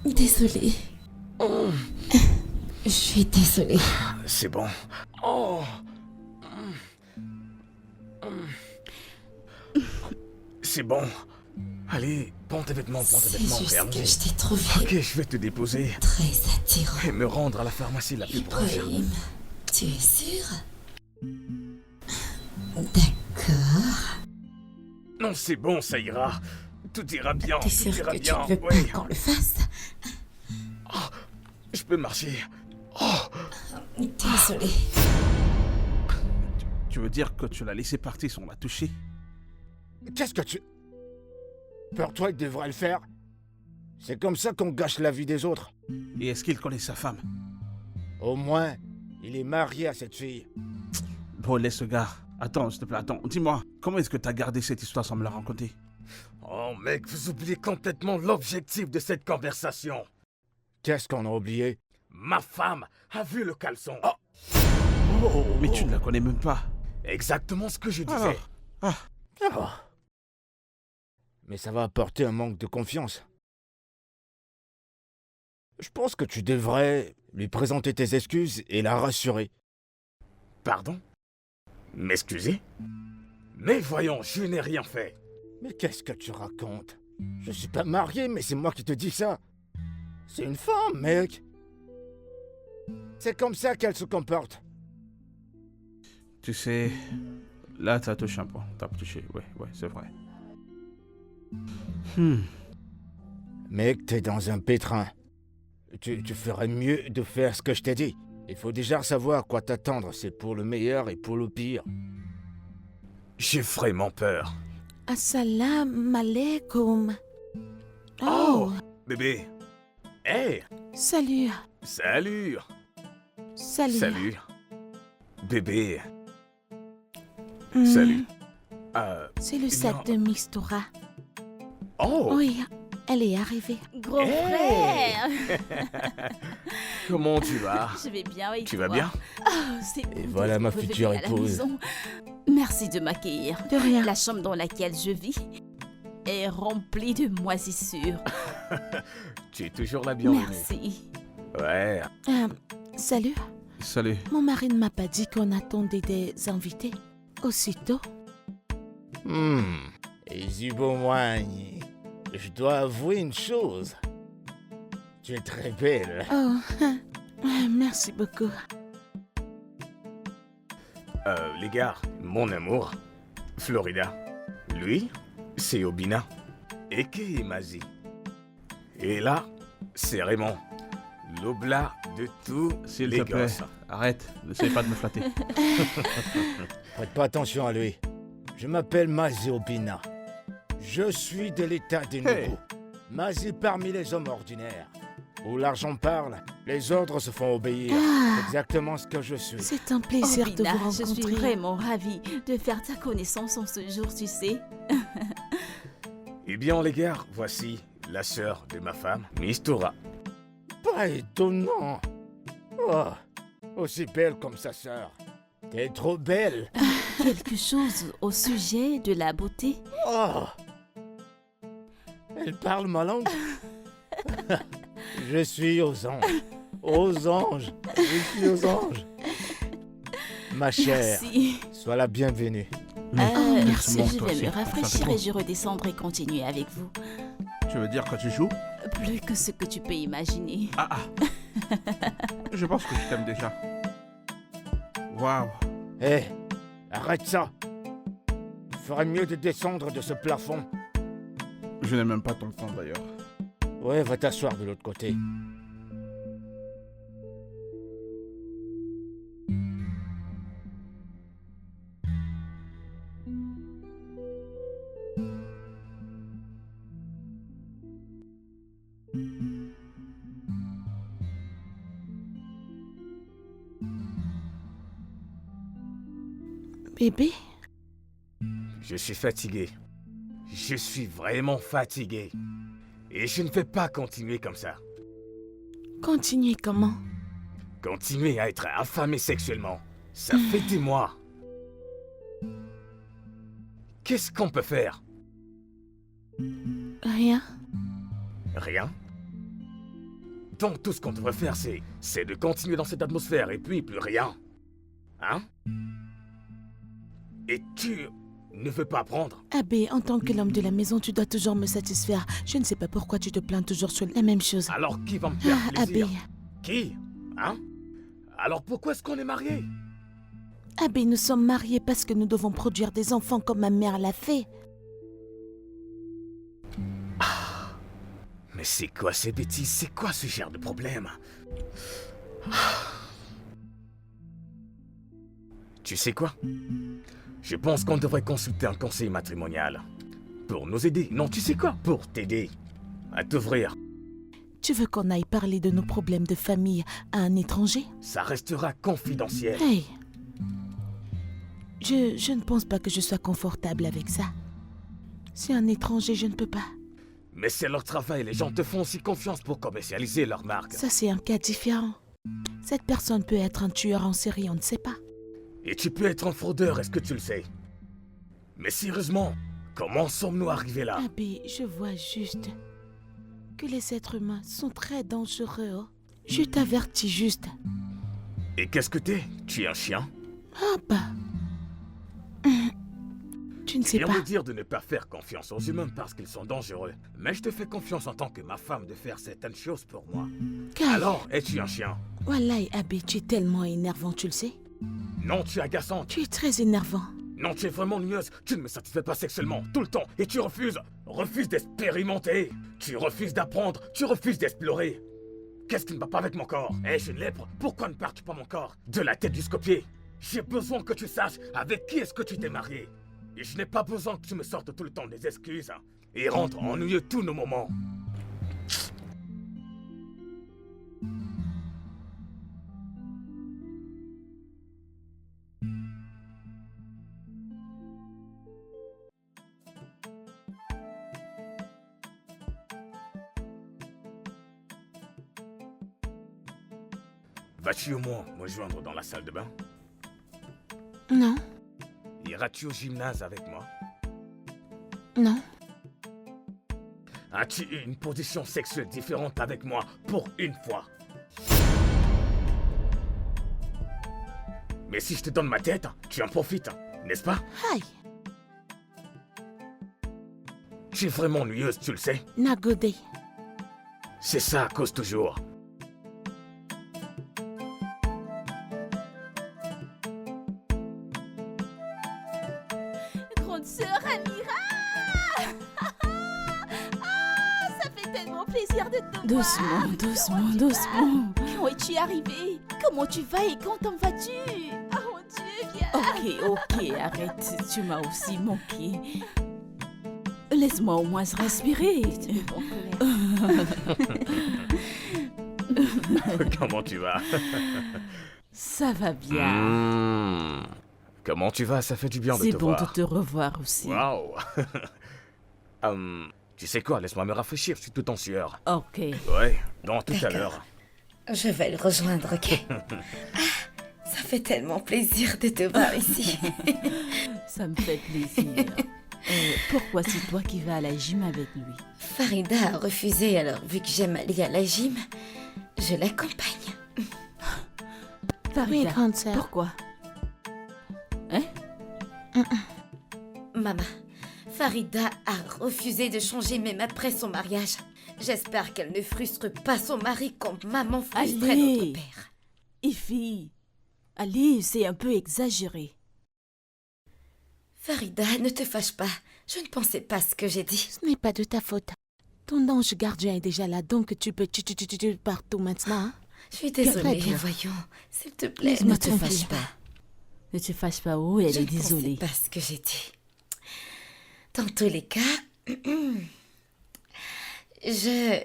Désolée. Je suis désolée. C'est bon. Oh. C'est bon. Allez, prends tes vêtements, C'est juste ferme. que je t'ai trouvé Ok, je vais te déposer très attirant. et me rendre à la pharmacie la plus proche. Ibrahim, tu es sûr? D'accord. Non, c'est bon, ça ira. Tout ira bien, T'es tout sûr ira que tu bien. ne veux pas Oui, qu'on le fasse? je peux marcher. Désolée. Tu veux dire que tu l'as laissé partir sans la toucher? Qu'est-ce que tu... Pour toi, il devrait le faire. C'est comme ça qu'on gâche la vie des autres. Et est-ce qu'il connaît sa femme? Au moins, il est marié à cette fille. Bon, laisse ce gars. Attends, s'il te plaît, attends. Dis-moi, comment est-ce que t'as gardé cette histoire sans me la raconter? Oh mec, vous oubliez complètement l'objectif de cette conversation. Qu'est-ce qu'on a oublié? Ma femme a vu le caleçon. Mais tu ne la connais même pas. Exactement ce que je disais. Alors, Oh. Mais ça va apporter un manque de confiance. Je pense que tu devrais lui présenter tes excuses et la rassurer. Pardon? M'excuser? Mais voyons, je n'ai rien fait. Mais qu'est-ce que tu racontes? Je suis pas marié, mais c'est moi qui te dis ça. C'est une femme, mec. C'est comme ça qu'elle se comporte. tu sais, là, t'as touché un point. T'as touché, ouais, c'est vrai. Mec, t'es dans un pétrin. Tu ferais mieux de faire ce que je t'ai dit. Il faut déjà savoir à quoi t'attendre. C'est pour le meilleur et pour le pire. J'ai vraiment peur. Assalamu alaikum. Oh, bébé. Hey, Salut. salut. Salut. Salut. Bébé, Hmm, salut. C'est le Eh sac bien- de Mistura. Oh, Oui, elle est arrivée. Gros Hey. frère. comment tu vas? Je vais bien et Tu toi? vas bien? Oh, c'est Et bon voilà de ma retrouver future à la épouse. maison. Merci de m'accueillir. De rien. La chambre dans laquelle je vis est remplie de moisissures. Tu es toujours la bienvenue. Merci. Ouais. Salut. Salut. Mon mari ne m'a pas dit qu'on attendait des invités. Aussitôt. Et Zubomoigne, je dois avouer une chose. Tu es très belle. Oh, merci beaucoup. Les gars, mon amour, Florida. Lui, c'est Obina. Et qui est Mazi. Et là, c'est Raymond. L'oblat de tous S'il les te plaît, gosses. arrête. N'essaye pas de me flatter. Prête pas attention à lui. Je m'appelle Mazi Obina. Je suis de l'état des Hey. Nogo. Mazi parmi les hommes ordinaires. Où l'argent parle, les ordres se font obéir. C'est exactement ce que je suis. C'est un plaisir de Bina, vous je suis rencontrer. vraiment ravie de faire ta connaissance en ce jour, tu sais. Eh bien, les gars, voici la sœur de ma femme, Mistura. Pas étonnant. Oh, aussi belle comme sa sœur. T'es trop belle. Quelque chose au sujet de la beauté? Oh. Elle parle ma langue. Je suis aux anges. Aux anges. Je suis aux anges. Ma chère, Merci. sois la bienvenue. merci. Je toi vais aussi. me rafraîchir Ça et je redescendrai continuer avec vous. Tu veux dire quand tu joues? Plus que ce que tu peux imaginer. Ah. Je pense que je t'aime déjà. Waouh. Hé, arrête ça. Tu ferais mieux de descendre de ce plafond. Je n'ai même pas ton temps d'ailleurs. Ouais, va t'asseoir de l'autre côté. Bébé, Je suis fatigué. Je suis vraiment fatigué. Et je ne vais pas continuer comme ça. continuez comment? Continuer à être affamé sexuellement, ça fait des mois. Qu'est-ce qu'on peut faire? Rien. Rien. Donc tout ce qu'on devrait faire, c'est de continuer dans cette atmosphère et puis plus rien. Hein? Et tu ne veux pas apprendre? Abbé, en tant que l'homme de la maison, tu dois toujours me satisfaire. Je ne sais pas pourquoi tu te plains toujours sur la même chose. Alors qui va me faire Abbé, plaisir? Qui? Hein? Alors pourquoi est-ce qu'on est mariés? Abbé, nous sommes mariés parce que nous devons produire des enfants comme ma mère l'a fait. Mais c'est quoi ces bêtises? C'est quoi ce genre de problème? Tu sais quoi? Je pense qu'on devrait consulter un conseil matrimonial. Pour nous aider. Non, tu sais quoi? Pour t'aider à t'ouvrir. Tu veux qu'on aille parler de nos problèmes de famille à un étranger? Ça restera confidentiel. Hey! Je ne pense pas que je sois confortable avec ça. C'est un étranger, je ne peux pas. Mais c'est leur travail, les gens te font aussi confiance pour commercialiser leur marque. Ça, c'est un cas différent. Cette personne peut être un tueur en série, on ne sait pas. Et tu peux être un fraudeur, est-ce que tu le sais? Mais sérieusement, comment sommes-nous arrivés là? Abby, je vois juste que les êtres humains sont très dangereux. Oh. Je t'avertis juste. Et qu'est-ce que t'es? Tu es un chien? Ah bah... Tu ne sais Viens pas. me dire de ne pas faire confiance aux humains parce qu'ils sont dangereux. Mais je te fais confiance en tant que ma femme de faire certaines choses pour moi. Kai, Alors, es-tu un chien? Wallahi, Abby, tu es tellement énervant, tu le sais. Non, tu es agaçante. Tu es très énervant. Non, tu es vraiment nueuse. Tu ne me satisfais pas sexuellement, tout le temps. Et tu refuses. Refuses d'expérimenter. Tu refuses d'apprendre. Tu refuses d'explorer. Qu'est-ce qui ne va pas avec mon corps? Est-ce une lèpre? Pourquoi ne pars-tu pas mon corps? De la tête jusqu'aux pieds. J'ai besoin que tu saches avec qui est-ce que tu t'es marié. Et je n'ai pas besoin que tu me sortes tout le temps des excuses et rendes ennuyeux tous nos moments. Vas-tu au moins me joindre dans la salle de bain? Non, Iras-tu au gymnase avec moi? non. As-tu eu une position sexuelle différente avec moi pour une fois? Mais si je te donne ma tête, tu en profites, n'est-ce pas? Aïe, Tu es vraiment ennuyeuse, tu le sais. Nagodé. C'est ça à cause toujours. Grande sœur Amira. Ah, ça fait tellement plaisir de te voir. Doucement, doucement. Comment es-tu arrivée? Comment tu vas et quand en vas-tu? Oh mon Dieu, viens. Ok, arrête, tu m'as aussi manqué. Laisse-moi au moins respirer. Comment tu vas? Ça va bien. Comment tu vas? Ça fait du bien de C'est te bon voir. de te revoir aussi. Waouh. Tu sais quoi? Laisse-moi me rafraîchir, je suis tout en sueur. Ok. Ouais, non, tout à D'accord. l'heure. Je vais le rejoindre, ok? Ça fait tellement plaisir de te voir ici. Ça me fait plaisir. Pourquoi c'est toi qui vas à la gym avec lui? Farida a refusé, alors vu que j'aime aller à la gym, je l'accompagne. Oui, Farida, grande sœur. pourquoi? Hein? Maman, Farida a refusé de changer même après son mariage. J'espère qu'elle ne frustre pas son mari comme maman frustrait Allez. notre père. Ify, allez, c'est un peu exagéré. Farida, ne te fâche pas. Je ne pensais pas ce que j'ai dit. Ce n'est pas de ta faute. Ton ange gardien est déjà là, donc tu peux partout maintenant. Hein? Je suis Très désolée, bien. voyons. S'il te plaît, Laisse-moi ne te tranquille. fâche pas. Ne te fâche pas, oh, elle Je est ne pensais désolée. pas ce que j'ai dit. Dans tous les cas, je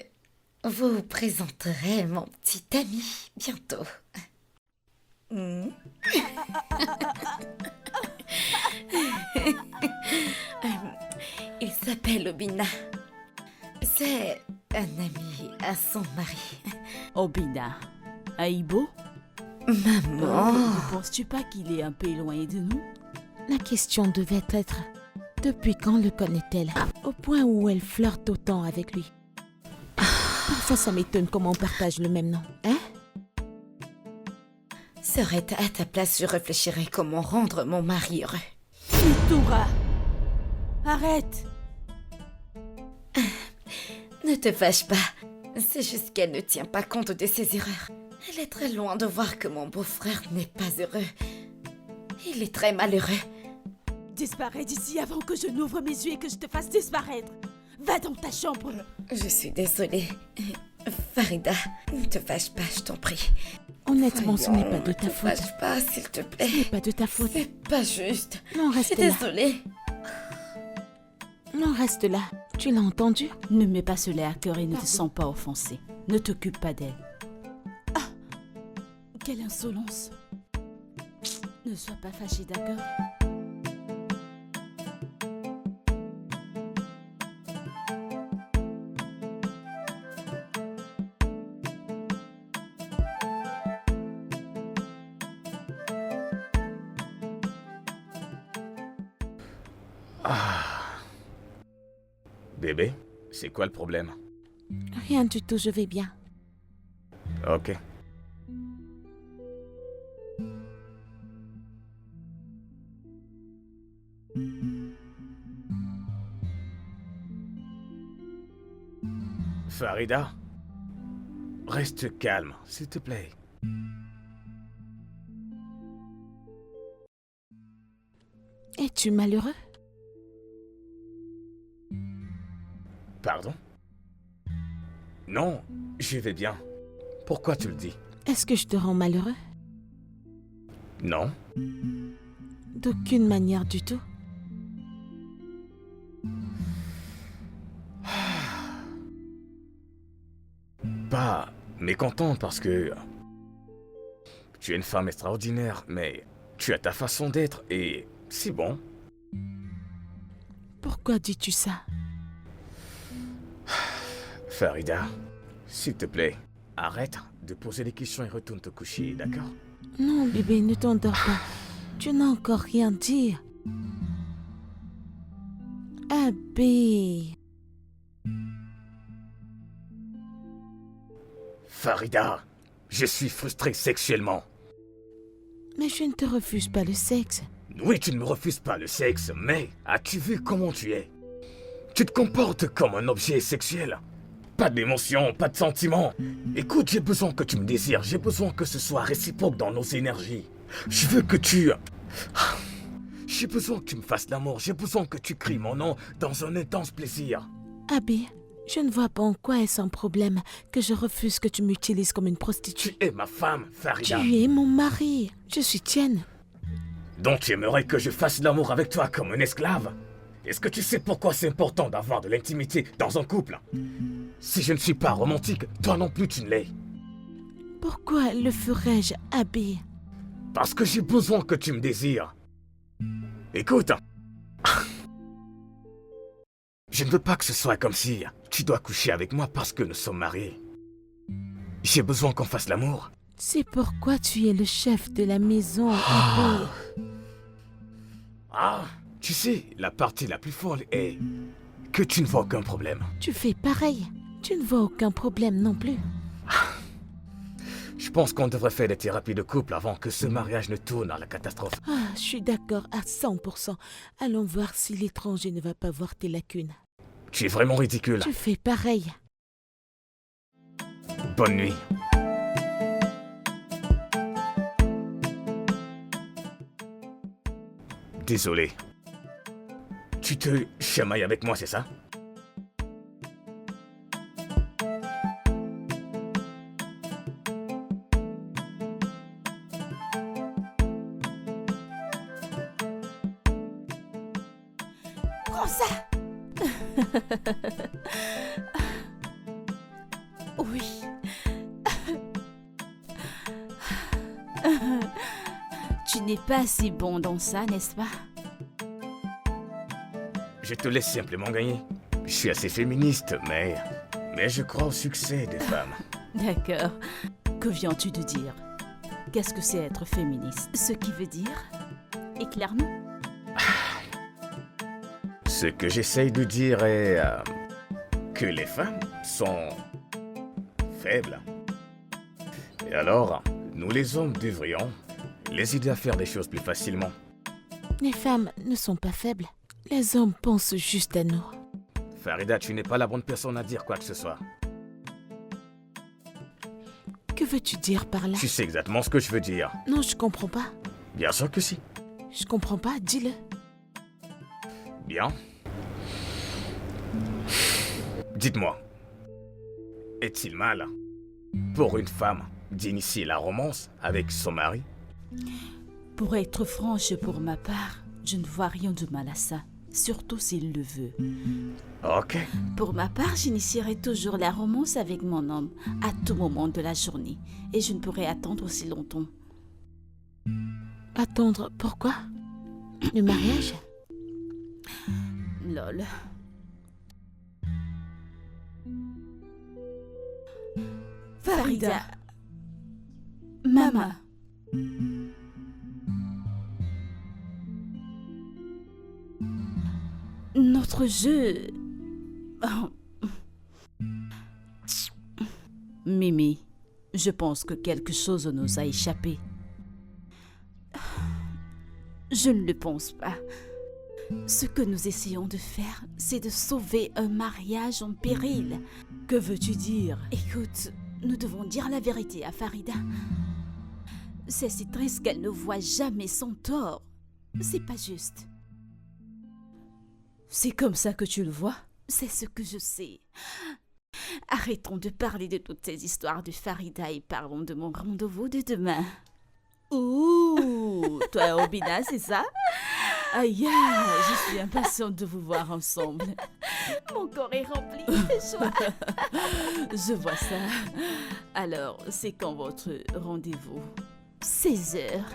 vous présenterai mon petit ami bientôt. Hmm. Il s'appelle Obina. C'est un ami à son mari. Obina. Aïbo, Maman, ne penses-tu pas qu'il est un peu éloigné de nous? La question devait être depuis quand le connaît-elle? Au point où elle flirte autant avec lui. Parfois, ça m'étonne comment on partage le même nom. Hein? serait à ta place, je réfléchirais comment rendre mon mari heureux. Mitoura, arrête. Ne te fâche pas. C'est juste qu'elle ne tient pas compte de ses erreurs. Elle est très loin de voir que mon beau-frère n'est pas heureux. Il est très malheureux. Disparais d'ici avant que je n'ouvre mes yeux et que je te fasse disparaître. Va dans ta chambre. Je suis désolée. Farida, ne te fâche pas, je t'en prie. Honnêtement, ce n'est pas Voyons, de ta Ne te faute. fâche pas, s'il te plaît. Ce n'est pas de ta faute. C'est pas juste. Non, Je suis reste là. désolée. Non, reste là. Tu l'as entendu? Ne mets pas cela à cœur et ne te Pardon. sens pas offensé. Ne t'occupe pas d'elle. Quelle insolence. Ne sois pas fâché, d'accord? Bébé, c'est quoi le problème? Rien du tout, je vais bien. Ok. Farida, reste calme, s'il te plaît. Es-tu malheureux? Pardon? Non, je vais bien. Pourquoi tu le dis? Est-ce que je te rends malheureux? Non. D'aucune manière du tout. Pas mécontent parce que tu es une femme extraordinaire, mais tu as ta façon d'être et c'est bon. Pourquoi dis-tu ça? Farida, s'il te plaît, arrête de poser des questions et retourne te coucher, d'accord? Non, bébé, ne t'endors pas. Tu n'as encore rien dit. Abby. Farida, je suis frustré sexuellement. Mais je ne te refuse pas le sexe. Oui, tu ne me refuses pas le sexe, mais as-tu vu comment tu es? Tu te comportes comme un objet sexuel. Pas d'émotion, pas de sentiments. Écoute, j'ai besoin que tu me désires, j'ai besoin que ce soit réciproque dans nos énergies. Je veux que tu... J'ai besoin que tu me fasses l'amour, j'ai besoin que tu cries mon nom dans un intense plaisir. Abby, je ne vois pas en quoi est-ce un problème que je refuse que tu m'utilises comme une prostituée. Tu es ma femme, Farida. Tu es mon mari. Je suis tienne. Donc tu aimerais que je fasse l'amour avec toi comme une esclave? Est-ce que tu sais pourquoi c'est important d'avoir de l'intimité dans un couple? Si je ne suis pas romantique, toi non plus tu ne l'es. Pourquoi le ferais-je, Abby? Parce que j'ai besoin que tu me désires. Écoute. Je ne veux pas que ce soit comme si tu dois coucher avec moi parce que nous sommes mariés. J'ai besoin qu'on fasse l'amour. C'est pourquoi tu es le chef de la maison, Abby. Ah, tu sais, la partie la plus folle est que tu ne vois aucun problème. Tu fais pareil. Tu ne vois aucun problème non plus. Je pense qu'on devrait faire des thérapies de couple avant que ce mariage ne tourne à la catastrophe. Ah, je suis d'accord à 100%. Allons voir si l'étranger ne va pas voir tes lacunes. Tu es vraiment ridicule. Tu fais pareil. Bonne nuit. Désolé. Tu te chamailles avec moi, c'est ça? Prends ça. Oui. Tu n'es pas si bon dans ça, n'est-ce pas? Je te laisse simplement gagner. Je suis assez féministe, mais je crois au succès des femmes. D'accord. Que viens-tu de dire? Qu'est-ce que c'est être féministe? Ce qui veut dire... Éclaire-nous. Ce que j'essaye de dire est que les femmes sont faibles. Et alors, nous les hommes devrions les aider à faire des choses plus facilement. Les femmes ne sont pas faibles. Les hommes pensent juste à nous. Farida, tu n'es pas la bonne personne à dire quoi que ce soit. Que veux-tu dire par là? Tu sais exactement ce que je veux dire. Non, je comprends pas. Bien sûr que si. Je comprends pas, dis-le. Bien. Dites-moi, est-il mal pour une femme d'initier la romance avec son mari? Pour être franche pour ma part, je ne vois rien de mal à ça. surtout s'il le veut. Ok. Pour ma part, j'initierai toujours la romance avec mon homme à tout moment de la journée. Et je ne pourrai attendre aussi longtemps. Attendre, pourquoi? Le mariage? Lol. Farida. Maman. Notre jeu... Oh. Mimi, je pense que quelque chose nous a échappé. Je ne le pense pas. Ce que nous essayons de faire, c'est de sauver un mariage en péril. Que veux-tu dire? Écoute, nous devons dire la vérité à Farida. C'est si triste qu'elle ne voit jamais son tort. C'est pas juste. C'est comme ça que tu le vois? C'est ce que je sais. Arrêtons de parler de toutes ces histoires de Farida et parlons de mon rendez-vous de demain. Ouh, toi et Robina, c'est ça? Aïe, je suis impatiente de vous voir ensemble. Mon corps est rempli de joie. Je vois ça. Alors, c'est quand votre rendez-vous? 16 heures.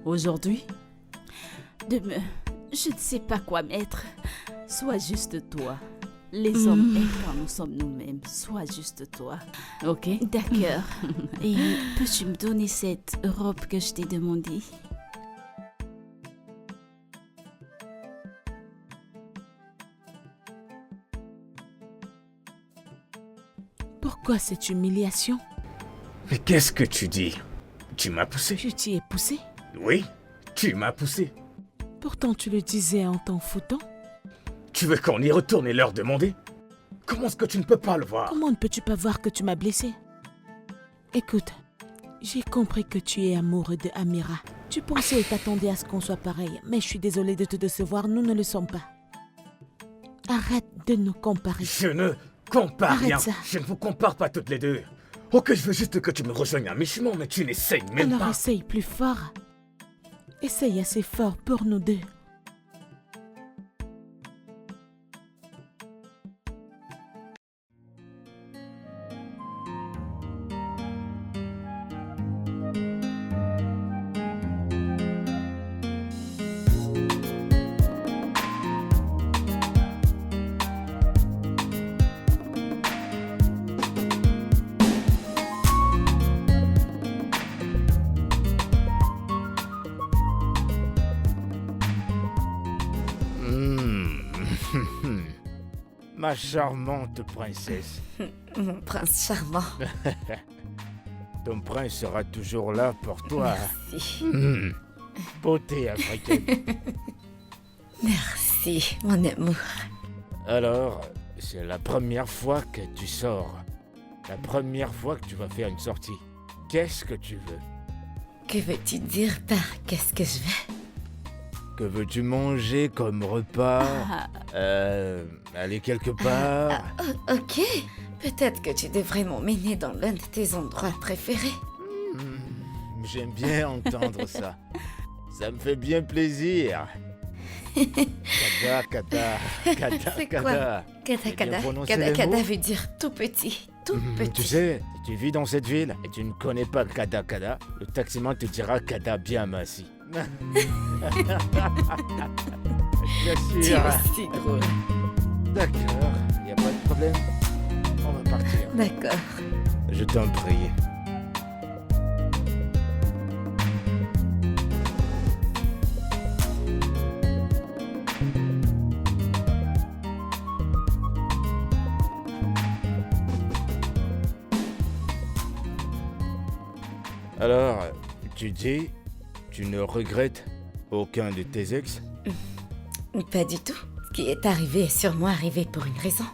Aujourd'hui? Demain, je ne sais pas quoi mettre. Sois juste toi. Les hommes aiment quand nous sommes nous-mêmes. Sois juste toi. Ok? D'accord. Et peux-tu me donner cette robe que je t'ai demandée? Pourquoi cette humiliation? Mais qu'est-ce que tu dis? Tu m'as poussé? Je t'y ai poussé. Oui, tu m'as poussé. Pourtant, tu le disais en t'en foutant. Tu veux qu'on y retourne et leur demander? Comment est-ce que tu ne peux pas le voir? Comment ne peux-tu pas voir que tu m'as blessé? Écoute, j'ai compris que tu es amoureux de Amira. Tu pensais et t'attendais à ce qu'on soit pareil, mais je suis désolée de te décevoir, nous ne le sommes pas. Arrête de nous comparer. Je ne compare Arrête rien. ça. Je ne vous compare pas toutes les deux. Ok, je veux juste que tu me rejoignes à mi-chemin, mais tu n'essayes même Alors pas. essaye plus fort. Essaye assez fort pour nous deux. Ma charmante princesse. Mon prince charmant. Ton prince sera toujours là pour toi. Merci. Beauté africaine. Merci, mon amour. Alors, c'est la première fois que tu sors. La première fois que tu vas faire une sortie. Qu'est-ce que tu veux? Que veux-tu dire par qu'est-ce que je veux? Que veux-tu manger comme repas? Aller quelque part? Ok. Peut-être que tu devrais m'emmener dans l'un de tes endroits préférés. J'aime bien entendre ça. Ça me fait bien plaisir. Kada, kada, kada, C'est quoi? kada. Kada J'ai bien kada. prononcé Kada les kada mots. veut dire tout petit. Tout petit. Tu sais, si tu vis dans cette ville et tu ne connais pas Kada Kada, le taximan te dira Kada bien massi. Bien Tu es sûr. aussi drôle. D'accord, il n'y a pas de problème. On va partir. D'accord. Je t'en prie. Alors, tu dis, tu ne regrettes aucun de tes ex? Pas du tout. Ce qui est arrivé est sûrement arrivé pour une raison.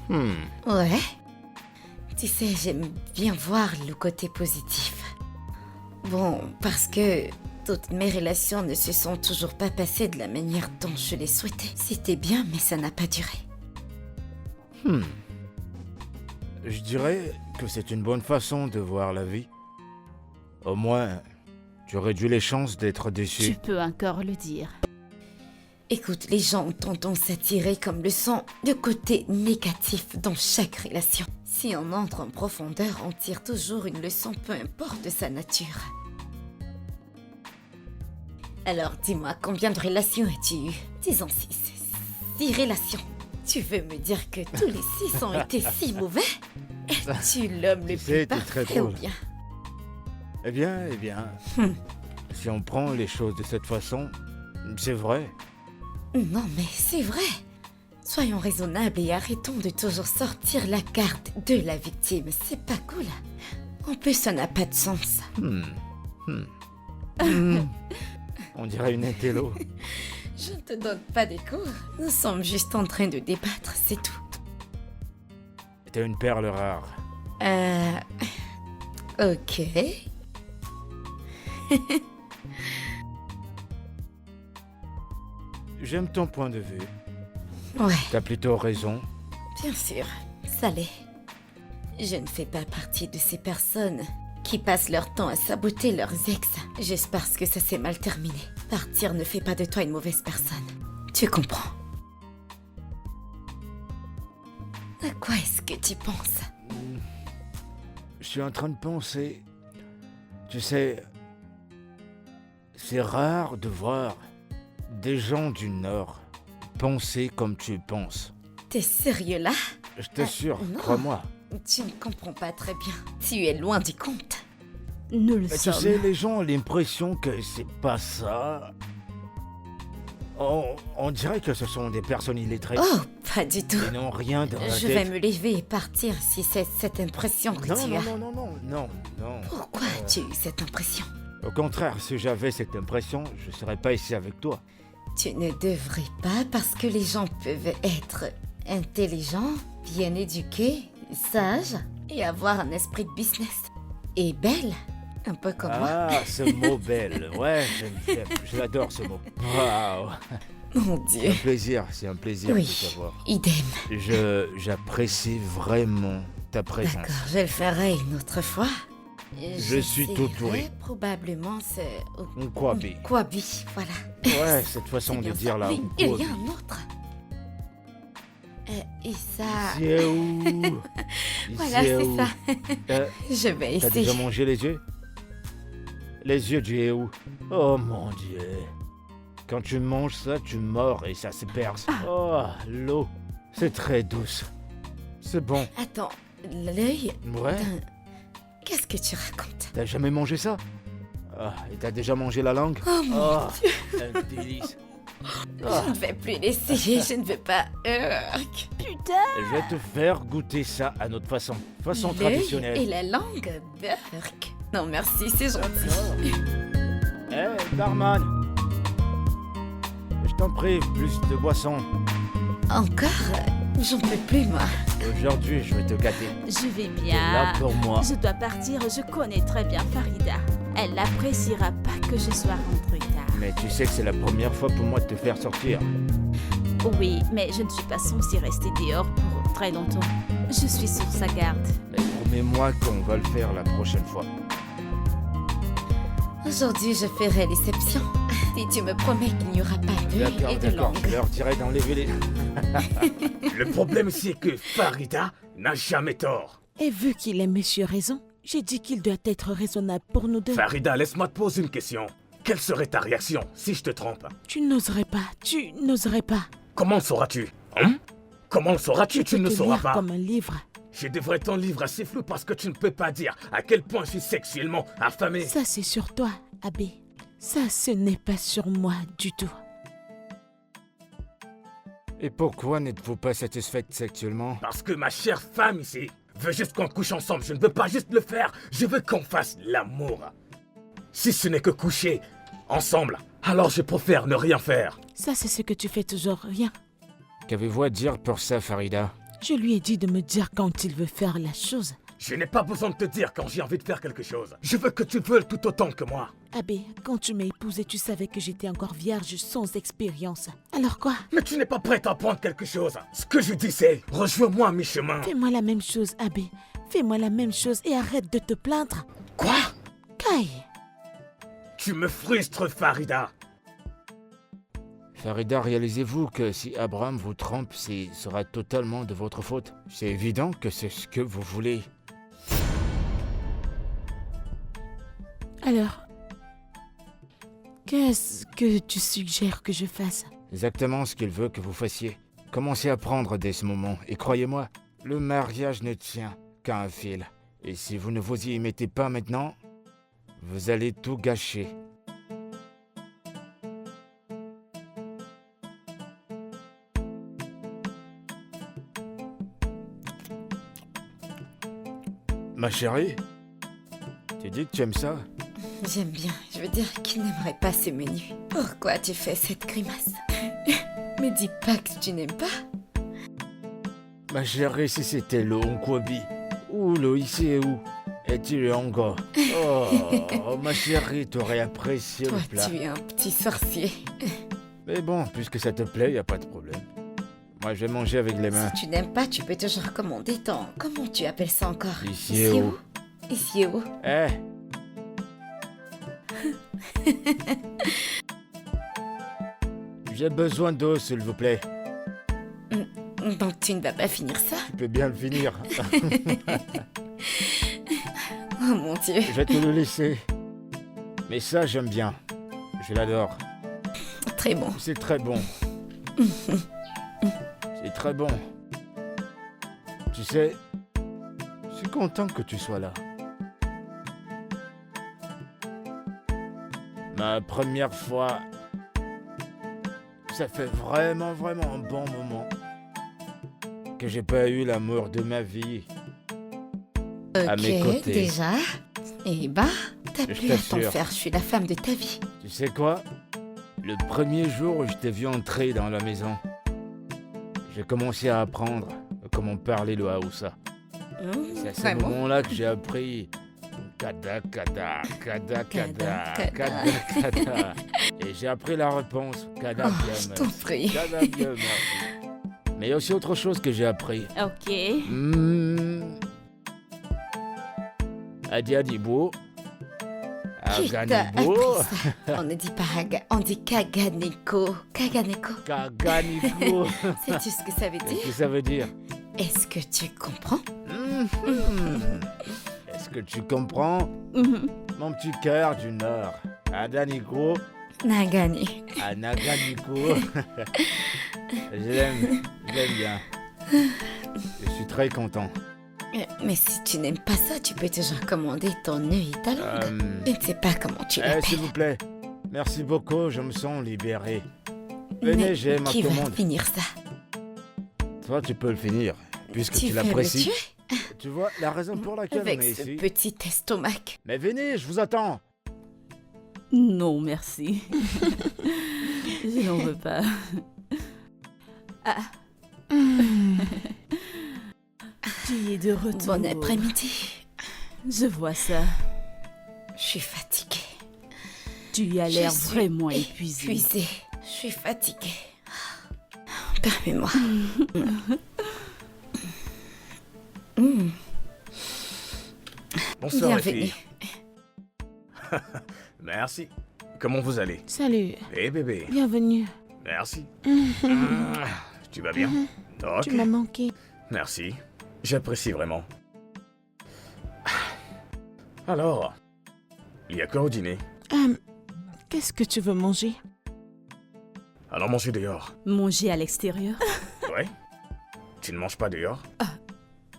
Ouais. Tu sais, j'aime bien voir le côté positif. Bon, parce que toutes mes relations ne se sont toujours pas passées de la manière dont je les souhaitais. C'était bien, mais ça n'a pas duré. Je dirais que c'est une bonne façon de voir la vie. Au moins, tu réduis les chances d'être Tu déçu. peux encore le dire. Écoute, les gens ont tendance à tirer comme leçon le côté négatif dans chaque relation. Si on entre en profondeur, on tire toujours une leçon, peu importe sa nature. Alors, dis-moi, combien de relations as-tu eu? Disons 6. 6 relations. Tu veux me dire que tous les 6 ont été si mauvais? Es-tu l'homme le Tu sais, plus t'es très parfait ou drôle. bien? Eh bien, si on prend les choses de cette façon, c'est vrai. Non, mais c'est vrai. Soyons raisonnables et arrêtons de toujours sortir la carte de la victime. C'est pas cool. En plus, ça n'a pas de sens. On dirait une intello. Je ne te donne pas des cours. Nous sommes juste en train de débattre, c'est tout. T'es une perle rare. Ok. J'aime ton point de vue. Ouais, T'as plutôt raison. bien sûr. Ça l'est. Je ne fais pas partie de ces personnes qui passent leur temps à saboter leurs ex juste parce que ça s'est mal terminé. Partir ne fait pas de toi une mauvaise personne. Tu comprends? À quoi est-ce que tu penses? Je suis en train de penser. Tu sais, c'est rare de voir des gens du Nord penser comme tu penses. T'es sérieux là? Je t'assure, non. crois-moi. Tu ne comprends pas très bien. Tu es loin du compte. Nous le Mais tu sommes. sais, les gens ont l'impression que c'est pas ça. On dirait que ce sont des personnes illettrées. Oh, pas du tout. Ils n'ont rien dans la Je vais tête. me lever et partir si c'est cette impression que Non, tu non, as. non, non, non, non, non. Pourquoi as-tu eu cette impression? Au contraire, si j'avais cette impression, je serais pas ici avec toi. Tu ne devrais pas parce que les gens peuvent être intelligents, bien éduqués, sages et avoir un esprit de business. Et belles, un peu comme moi. Ah, ce mot belle. Ouais, je l'adore ce mot. Waouh. Mon C'est Dieu. un plaisir, c'est un plaisir Oui. de savoir. Idem. J'apprécie vraiment ta présence. D'accord, je le ferai une autre fois. Je suis tout J'essaierai oui. Probablement c'est... Nkwabi. Kwabi, voilà. Ouais, cette façon C'est de bien dire ça. là. Oui, il y Nkwabi. a un autre. Et ça... C'est où? Voilà, c'est ça. Euh, Je vais T'as essayer. déjà mangé les yeux? Les yeux du Héou. Oh mon Dieu. Quand tu manges ça, tu mords et ça se perce. Oh, l'eau. C'est très douce. C'est bon. Attends, l'œil Ouais. d'un... Qu'est-ce que tu racontes? T'as jamais mangé ça? Ah, et t'as déjà mangé la langue? Oh mon Oh, un délice. Je ne vais plus l'essayer, je ne veux pas... Putain. Je vais te faire goûter ça à notre façon. Façon L'œil traditionnelle. et la langue, burk. Non merci, c'est gentil. Hé, barman! Je t'en prie, plus de boissons. Encore? J'en peux plus, moi. Aujourd'hui, je vais te gâter. Je vais T'es bien. là pour moi. Je dois partir, je connais très bien Farida. Elle n'appréciera pas que je sois rentrée tard. Mais tu sais que c'est la première fois pour moi de te faire sortir. Oui, mais je ne suis pas censée rester dehors pour très longtemps. Je suis sur sa garde. Mais promets-moi qu'on va le faire la prochaine fois. Aujourd'hui, je ferai l'exception. Si tu me promets qu'il n'y aura pas d'œil D'accord, et de d'accord, langue. je leur dirai d'enlever les... Le problème, c'est que Farida n'a jamais tort. Et vu qu'il est monsieur raison, j'ai dit qu'il doit être raisonnable pour nous deux. Farida, laisse-moi te poser une question. Quelle serait ta réaction si je te trompe? Tu n'oserais pas. Comment le sauras-tu? Hein? Comment le sauras-tu? Tu Je ne peux le te sauras lire pas. comme un livre. Je devrais ton livre assez flou parce que tu ne peux pas dire à quel point je suis sexuellement affamé. Ça, c'est sur toi, Abbé. Ça, ce n'est pas sur moi du tout. Et pourquoi n'êtes-vous pas satisfaite sexuellement? Parce que ma chère femme ici veut juste qu'on couche ensemble. Je ne veux pas juste le faire. Je veux qu'on fasse l'amour. Si ce n'est que coucher ensemble, alors je préfère ne rien faire. Ça, c'est ce que tu fais toujours, rien. Qu'avez-vous à dire pour ça, Farida? Je lui ai dit de me dire quand il veut faire la chose. Je n'ai pas besoin de te dire quand j'ai envie de faire quelque chose. Je veux que tu veuilles tout autant que moi. Abbé, quand tu m'as épousée, tu savais que j'étais encore vierge sans expérience. Alors quoi? Mais tu n'es pas prête à apprendre quelque chose. Ce que je dis c'est, rejoins-moi à mi-chemin. Fais-moi la même chose, Abbé. Fais-moi la même chose et arrête de te plaindre. Quoi? Kai, Tu me frustres, Farida. Farida, réalisez-vous que si Abraham vous trompe, ce sera totalement de votre faute. C'est évident que c'est ce que vous voulez. Alors, qu'est-ce que tu suggères que je fasse? Exactement ce qu'il veut que vous fassiez. Commencez à prendre dès ce moment, et croyez-moi, le mariage ne tient qu'à un fil. Et si vous ne vous y mettez pas maintenant, vous allez tout gâcher. Ma chérie, tu dis que tu aimes ça? J'aime bien. Je veux dire, qui n'aimerait pas ce menu? Pourquoi tu fais cette grimace? Me dis pas que tu n'aimes pas. Ma chérie, si c'était le Onkwabi, ou le Iséou, et-il le Ongo. Oh, ma chérie, t'aurais apprécié Toi, le plat. tu es un petit sorcier. Mais bon, puisque ça te plaît, y a pas de problème. Moi, je vais manger avec les mains. Si tu n'aimes pas, tu peux toujours commander ton... Comment tu appelles ça encore? Iséou. Iséou. Eh. J'ai besoin d'eau, s'il vous plaît. Donc tu ne vas pas finir ça? Tu peux bien le finir. Oh mon Dieu. Je vais te le laisser. Mais ça, j'aime bien. Je l'adore. Très bon. C'est très bon. C'est très bon. Tu sais, je suis content que tu sois là. Ma première fois, ça fait vraiment un bon moment que j'ai pas eu l'amour de ma vie à mes Ok, côtés. déjà. Eh ben, t'as Je plus à t'en t'assure. faire, je suis la femme de ta vie. Tu sais quoi? Le premier jour où je t'ai vu entrer dans la maison, j'ai commencé à apprendre comment parler le Haoussa. C'est à ce Vraiment? moment-là que j'ai appris kada kada, kada kada, Kada, kada kada. Et j'ai appris la réponse kada Oh, bien, je t'en merci. prie. Kada bien, merci. Mais il y a aussi autre chose que j'ai appris. Ok. Adi Adibo. Qui t'a Aganibo. appris ça? On ne dit pas on dit Kaganeko. Kaganeko. Kaganiko. Sais-tu ce que ça veut Qu'est-ce dire? que ça veut dire? Est-ce que tu comprends? Est-ce que tu comprends? Mhm. Mon petit cœur du Nord. Adaniko. Nagani. À Naganiko. je l'aime bien. Je suis très content. Mais si tu n'aimes pas ça, tu peux toujours commander ton œuf et ta langue. Je ne sais pas comment tu l'appelles. S'il vous plaît. Merci beaucoup, je me sens libéré. Venez, Mais j'ai ma qui va commande. finir ça? Toi, tu peux le finir, puisque tu Tu veux le l'apprécies. tuer? Tu vois, la raison pour laquelle Avec on est ce ici. petit estomac. Mais venez, je vous attends. Non, merci. Je n'en veux pas. Tu es de retour. Bon après-midi. Je vois ça. Je suis fatiguée. Tu as Je l'air suis vraiment épuisé. Épuisée. Je suis fatiguée. Permets-moi. Bonsoir les Bienvenue. filles. Merci. Comment vous allez? Salut, Eh bébé, bienvenue. merci. Tu vas bien? Ok. Tu m'as manqué. Merci. J'apprécie vraiment. Alors, il y a quoi au dîner? Qu'est-ce que tu veux manger? Alors manger dehors. Manger à l'extérieur? Ouais? Tu ne manges pas dehors?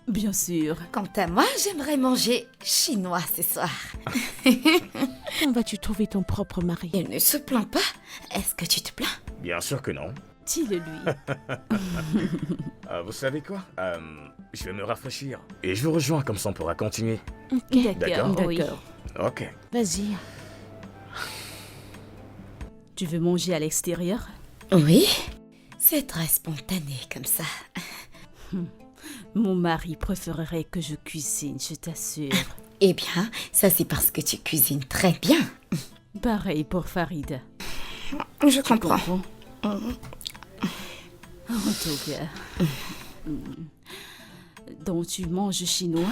Bien sûr. Quant à moi, j'aimerais manger chinois ce soir. Quand vas-tu trouver ton propre mari? Il ne se plaint pas. Est-ce que tu te plains? Bien sûr que non. Dis-le lui. Vous savez quoi? Je vais me rafraîchir. Et je vous rejoins comme ça on pourra continuer. Ok, D'accord. Oui. Ok. vas-y. Tu veux manger à l'extérieur? Oui. C'est très spontané comme ça. Mon mari préférerait que je cuisine, je t'assure. Eh bien, ça c'est parce que tu cuisines très bien. Pareil pour Farida. Je comprends. En tout cas. Donc tu manges chinois?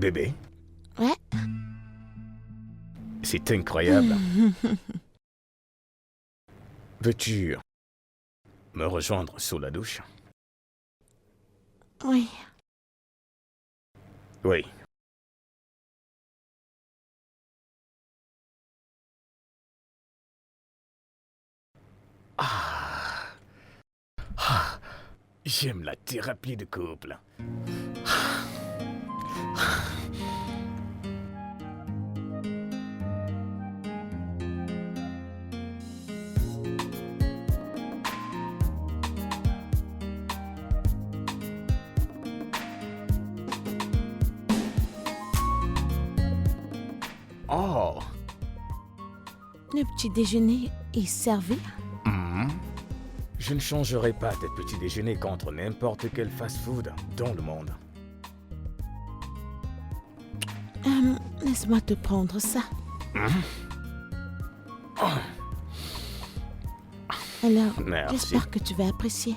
Bébé, Ouais. c'est incroyable. Veux-tu me rejoindre sous la douche? Oui. Oui. J'aime la thérapie de couple. Oh. Le petit déjeuner est servi? Mhm. Je ne changerai pas tes petits déjeuners contre n'importe quel fast-food dans le monde. Laisse-moi te prendre ça. Alors, Merci. j'espère que tu vas apprécier.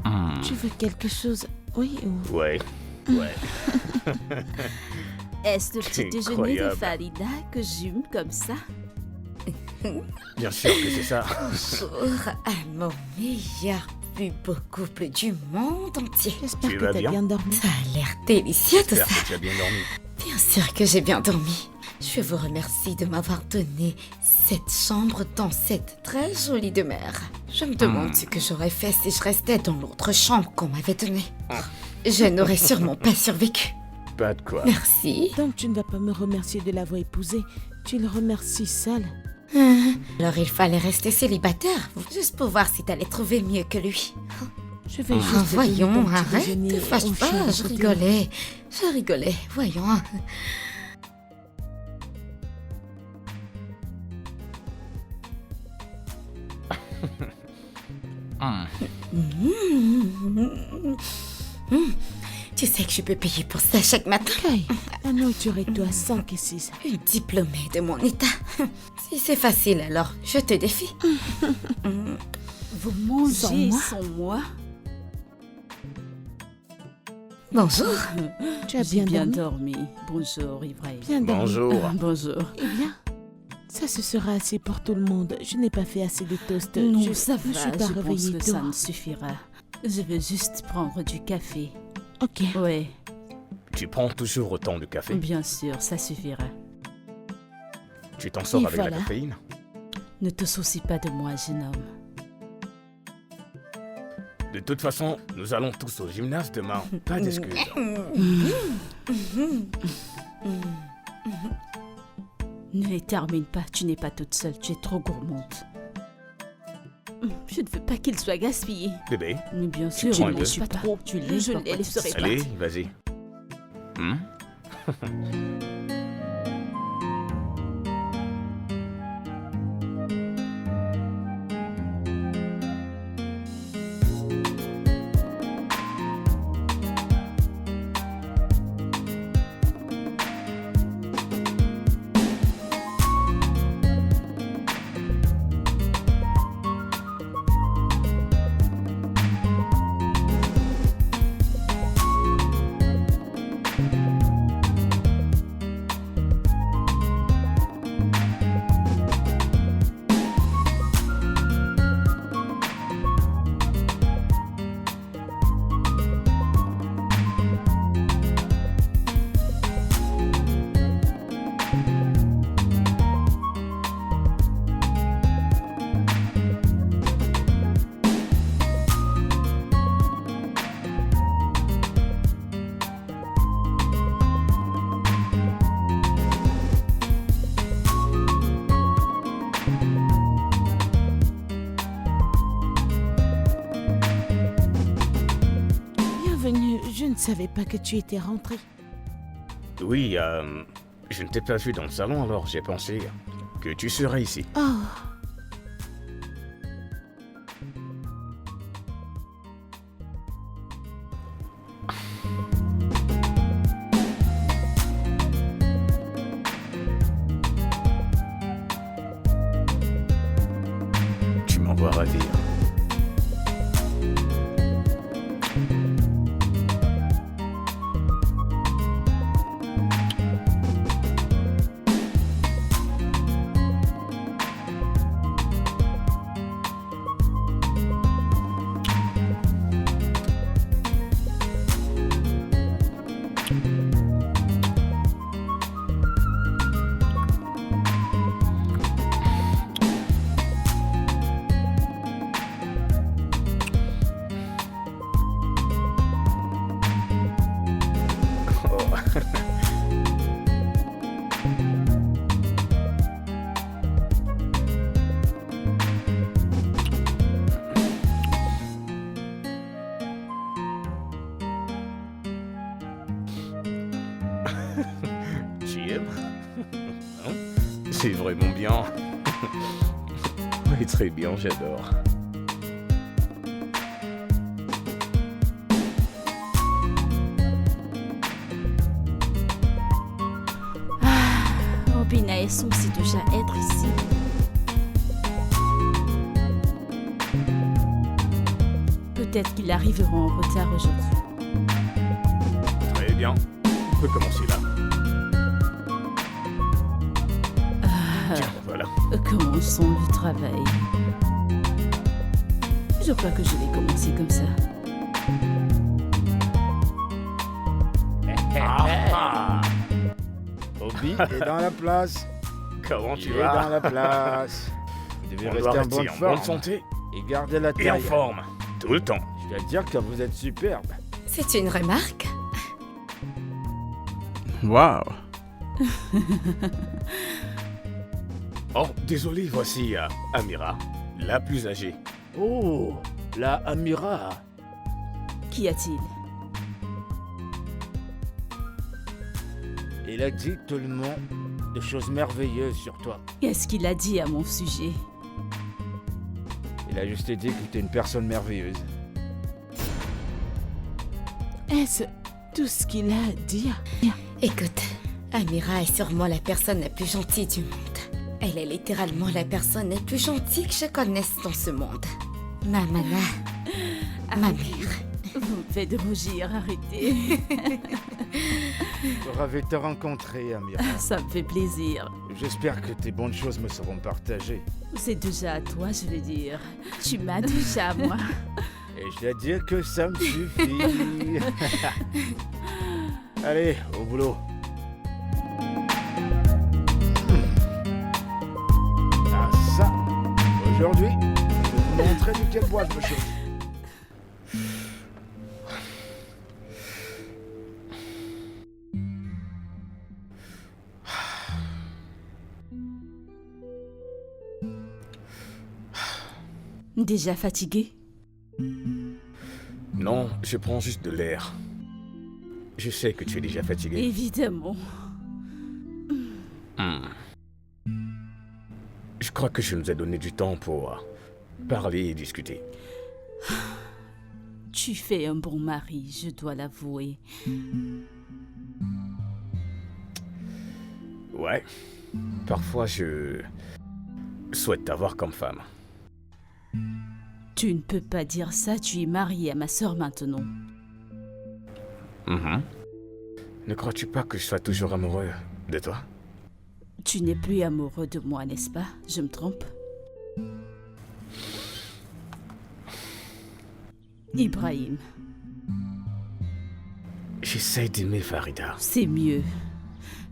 Mhm. Tu veux quelque chose? Oui ou... Ouais. Ouais. Est-ce le petit déjeuner de Incroyable. Farida que j'hume comme ça? Bien sûr que c'est ça. Bonjour à mon meilleur plus beau couple du monde entier. J'espère Tu que vas t'as bien bien dormi. Ça a l'air délicieux tout J'espère ça. que tu as bien dormi. Bien sûr que j'ai bien dormi. Je vous remercie de m'avoir donné cette chambre dans cette très jolie demeure. Je me demande ce que j'aurais fait si je restais dans l'autre chambre qu'on m'avait donnée. Je n'aurais sûrement pas survécu. Pas de quoi. Merci. Donc tu ne vas pas me remercier de l'avoir épousé. Tu le remercies seul. Alors il fallait rester célibataire, juste pour voir si t'allais trouver mieux que lui. Je vais juste te donner Voyons, ton petit arrête, déjeuner te fâche au pas, chien je à côté. rigolais. Je rigolais, voyons. Tu sais que je peux payer pour ça chaque matin. Kay, la nourriture est toi 5 et 6. Une diplômée de mon état. Si c'est facile, alors je te défie. Vous mangez Sans moi? sans moi? Bonjour. Tu as J'ai bien bien dormi? dormi. Bonjour, Ibrahim. Bien dormi. Bonjour. Bonjour. Eh bien, ça ce sera assez pour tout le monde. Je n'ai pas fait assez de toast. Non, je ça ne va, suis pas je pense réveillée que tôt. ça me suffira. Je veux juste prendre du café. Ok. Ouais, Tu prends toujours autant de café. bien sûr, ça suffira. Tu t'en sors Et avec voilà. la caféine. Ne te soucie pas de moi, jeune homme. De toute façon, nous allons tous au gymnase demain. Pas d'excuses. Ne les termine pas, tu n'es pas toute seule, tu es trop gourmande. Je ne veux pas qu'ils soient gaspillés. Bébé, Mais bien Tu sûr, prends il un ne peu. suis pas trop, tu les Je parfois, les tu laisserai sais. pas. allez, vas-y. Hmm? Bienvenue. Je ne savais pas que tu étais rentré. Oui, je ne t'ai pas vu dans le salon, alors j'ai pensé que tu serais ici. Oh. Tu m'envoies ravir. Hein? C'est vraiment bien. Oui, très bien, j'adore. Robina est censée déjà être ici. Peut-être qu'ils arriveront en retard aujourd'hui. Très bien. On peut commencer là. Tiens, voilà. Commençons le travail. Je crois que je vais commencer comme ça. Ah, Bobby est dans la place. comment Il tu est dans vas? la place. Vous devez On doit rester en rester bonne en forme bonne santé et garder la et taille. en forme. Tout le temps. Je dois dire que vous êtes superbe. C'est une remarque? Waouh. Oh, désolé, voici Amira, la plus âgée. Oh, la Amira. Qu'y a-t-il? Il a dit tellement de choses merveilleuses sur toi. Qu'est-ce qu'il a dit à mon sujet? Il a juste dit que tu es une personne merveilleuse. Est-ce tout ce qu'il a dit? Écoute, Amira est sûrement la personne la plus gentille du monde. Elle est littéralement la personne la plus gentille que je connaisse dans ce monde. Mamana, ma mère. Vous me faites rougir, arrêtez. Ravi de te rencontrer, Amira. Ça me fait plaisir. J'espère que tes bonnes choses me seront partagées. C'est déjà à toi, je veux dire. Tu m'as déjà à moi. Et je dois dire que ça me suffit. Allez, au boulot. Ah ça, aujourd'hui, je vais vous montrer de quel bois je me chauffe. Déjà fatigué? Non, je prends juste de l'air. Je sais que tu es déjà fatigué. Évidemment. Je crois que je nous ai donné du temps pour parler et discuter. Tu fais un bon mari, je dois l'avouer. Ouais. Parfois, je souhaite t'avoir comme femme. Tu ne peux pas dire ça, tu es marié à ma sœur maintenant. Ne crois-tu pas que je sois toujours amoureux de toi? Tu n'es plus amoureux de moi, n'est-ce pas? Je me trompe? Ibrahim, J'essaie d'aimer Farida. c'est mieux.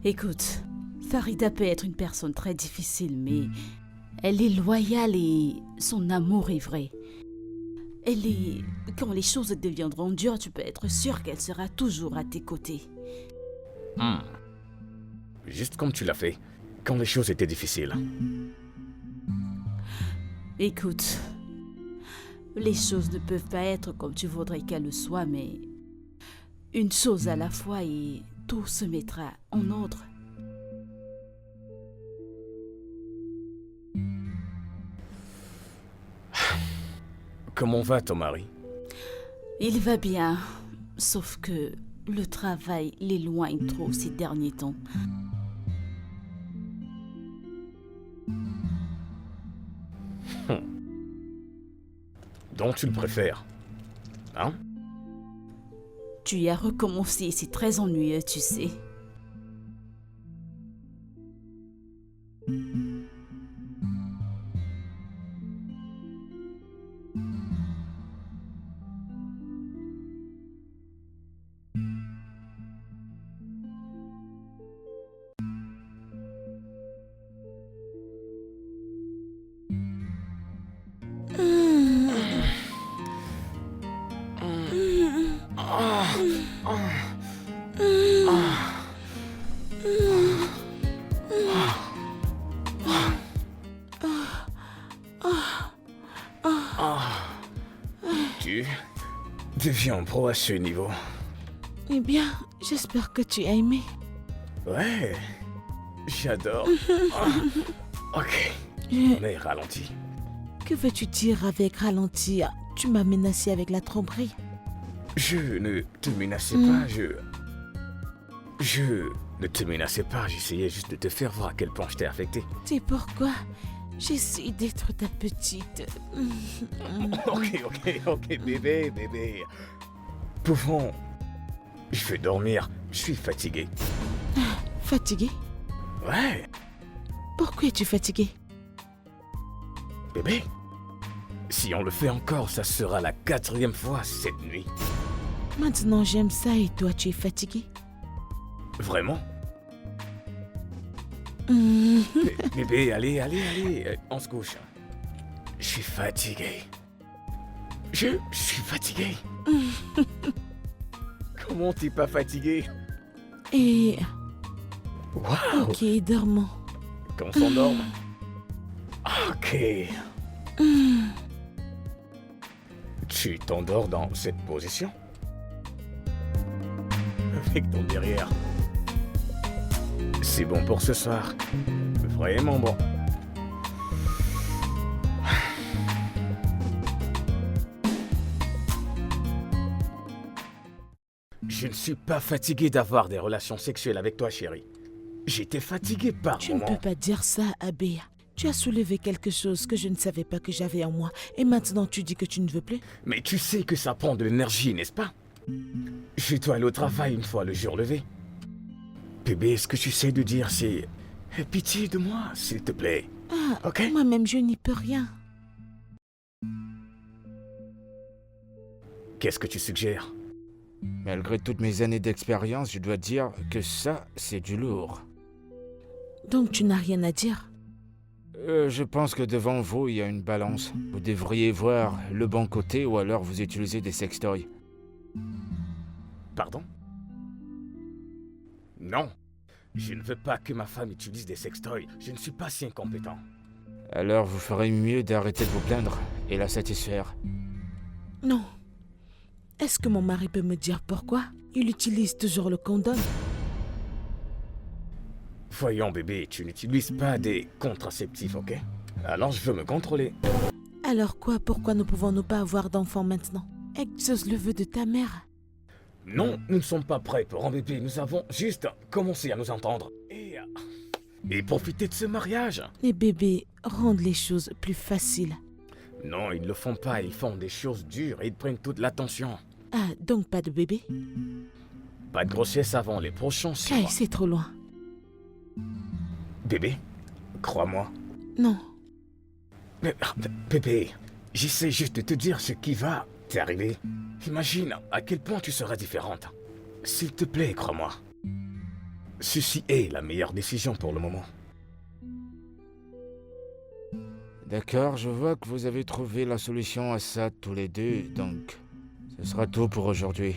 Écoute, Farida peut être une personne très difficile, mais elle est loyale et son amour est vrai. Elle est... Quand les choses deviendront dures, tu peux être sûr qu'elle sera toujours à tes côtés. Juste comme tu l'as fait, quand les choses étaient difficiles. Écoute, les choses ne peuvent pas être comme tu voudrais qu'elles le soient, mais une chose à la fois et tout se mettra en ordre. Comment va ton mari? Il va bien, sauf que le travail l'éloigne trop ces derniers temps. Donc tu le préfères? Hein? Tu y as recommencé, c'est très ennuyeux, tu sais. Tu deviens pro à ce niveau. Eh bien, j'espère que tu as aimé. Ouais, J'adore. Ah, ok. Mais ralentis. Que veux-tu dire avec ralentir? Tu m'as menacé avec la tromperie. Je ne te menaçais pas, Je ne te menaçais pas, j'essayais juste de te faire voir à quel point je t'ai affecté. C'est pourquoi j'essaie d'être ta petite. Ok, bébé. Pouvons... Je vais dormir, je suis fatigué. Fatigué? Ouais, Pourquoi es-tu fatigué? bébé. Si on le fait encore, ça sera la 4e fois cette nuit. Maintenant j'aime ça et toi tu es fatigué? Vraiment? Hmm. Bébé, allez, on se couche. Je suis fatigué. Je suis fatigué. Comment t'es pas fatigué? Et... Waouh! Ok, dormons. Qu'on s'endorme? Ok. Tu t'endors dans cette position? Avec ton derrière. C'est bon pour ce soir. Vraiment bon. Je ne suis pas fatigué d'avoir des relations sexuelles avec toi, chérie. J'étais fatigué par Tu ne moments. peux pas dire ça, Abbé. Tu as soulevé quelque chose que je ne savais pas que j'avais en moi. Et maintenant tu dis que tu ne veux plus? Mais tu sais que ça prend de l'énergie, n'est-ce pas? Je dois aller au travail une fois le jour levé. Bébé, ce que tu sais de dire, c'est... Aie pitié de moi, s'il te plaît. Ah, Ok? moi-même je n'y peux rien. Qu'est-ce que tu suggères? Malgré toutes mes années d'expérience, je dois dire que ça, c'est du lourd. Donc tu n'as rien à dire? Je pense que devant vous, il y a une balance. Vous devriez voir le bon côté ou alors vous utilisez des sextoys. Pardon? Non. Je ne veux pas que ma femme utilise des sextoys. Je ne suis pas si incompétent. Alors vous ferez mieux d'arrêter de vous plaindre et la satisfaire. Non. Est-ce que mon mari peut me dire pourquoi il utilise toujours le condom? Voyons, bébé, tu n'utilises pas des contraceptifs, ok? Alors je veux me contrôler. Alors quoi? Pourquoi ne pouvons-nous pas avoir d'enfants maintenant? Exauce le vœu de ta mère. Non, nous ne sommes pas prêts pour un bébé. Nous avons juste commencé à nous entendre. Et profiter de ce mariage. Les bébés rendent les choses plus faciles. Non, ils ne le font pas. Ils font des choses dures et ils prennent toute l'attention. Ah, donc pas de bébé? Pas de grossesse avant les prochains 6 Hey, mois. c'est trop loin. Bébé, crois-moi. Non. Mais, bébé, j'essaie juste de te dire ce qui va t'arriver. Imagine à quel point tu seras différente. S'il te plaît, crois-moi. Ceci est la meilleure décision pour le moment. D'accord, je vois que vous avez trouvé la solution à ça tous les deux, donc ce sera tout pour aujourd'hui.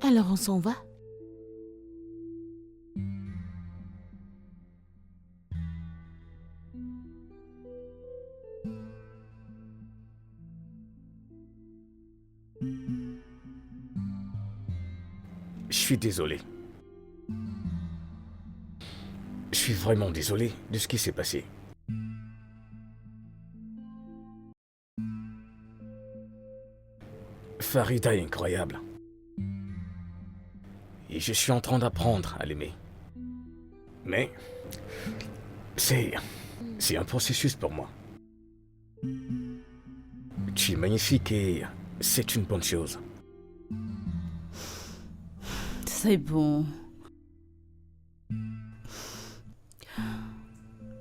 Alors on s'en va? Je suis désolé. Je suis vraiment désolé de ce qui s'est passé. Farida est incroyable. Et je suis en train d'apprendre à l'aimer. Mais c'est un processus pour moi. Tu es magnifique et c'est une bonne chose. C'est bon.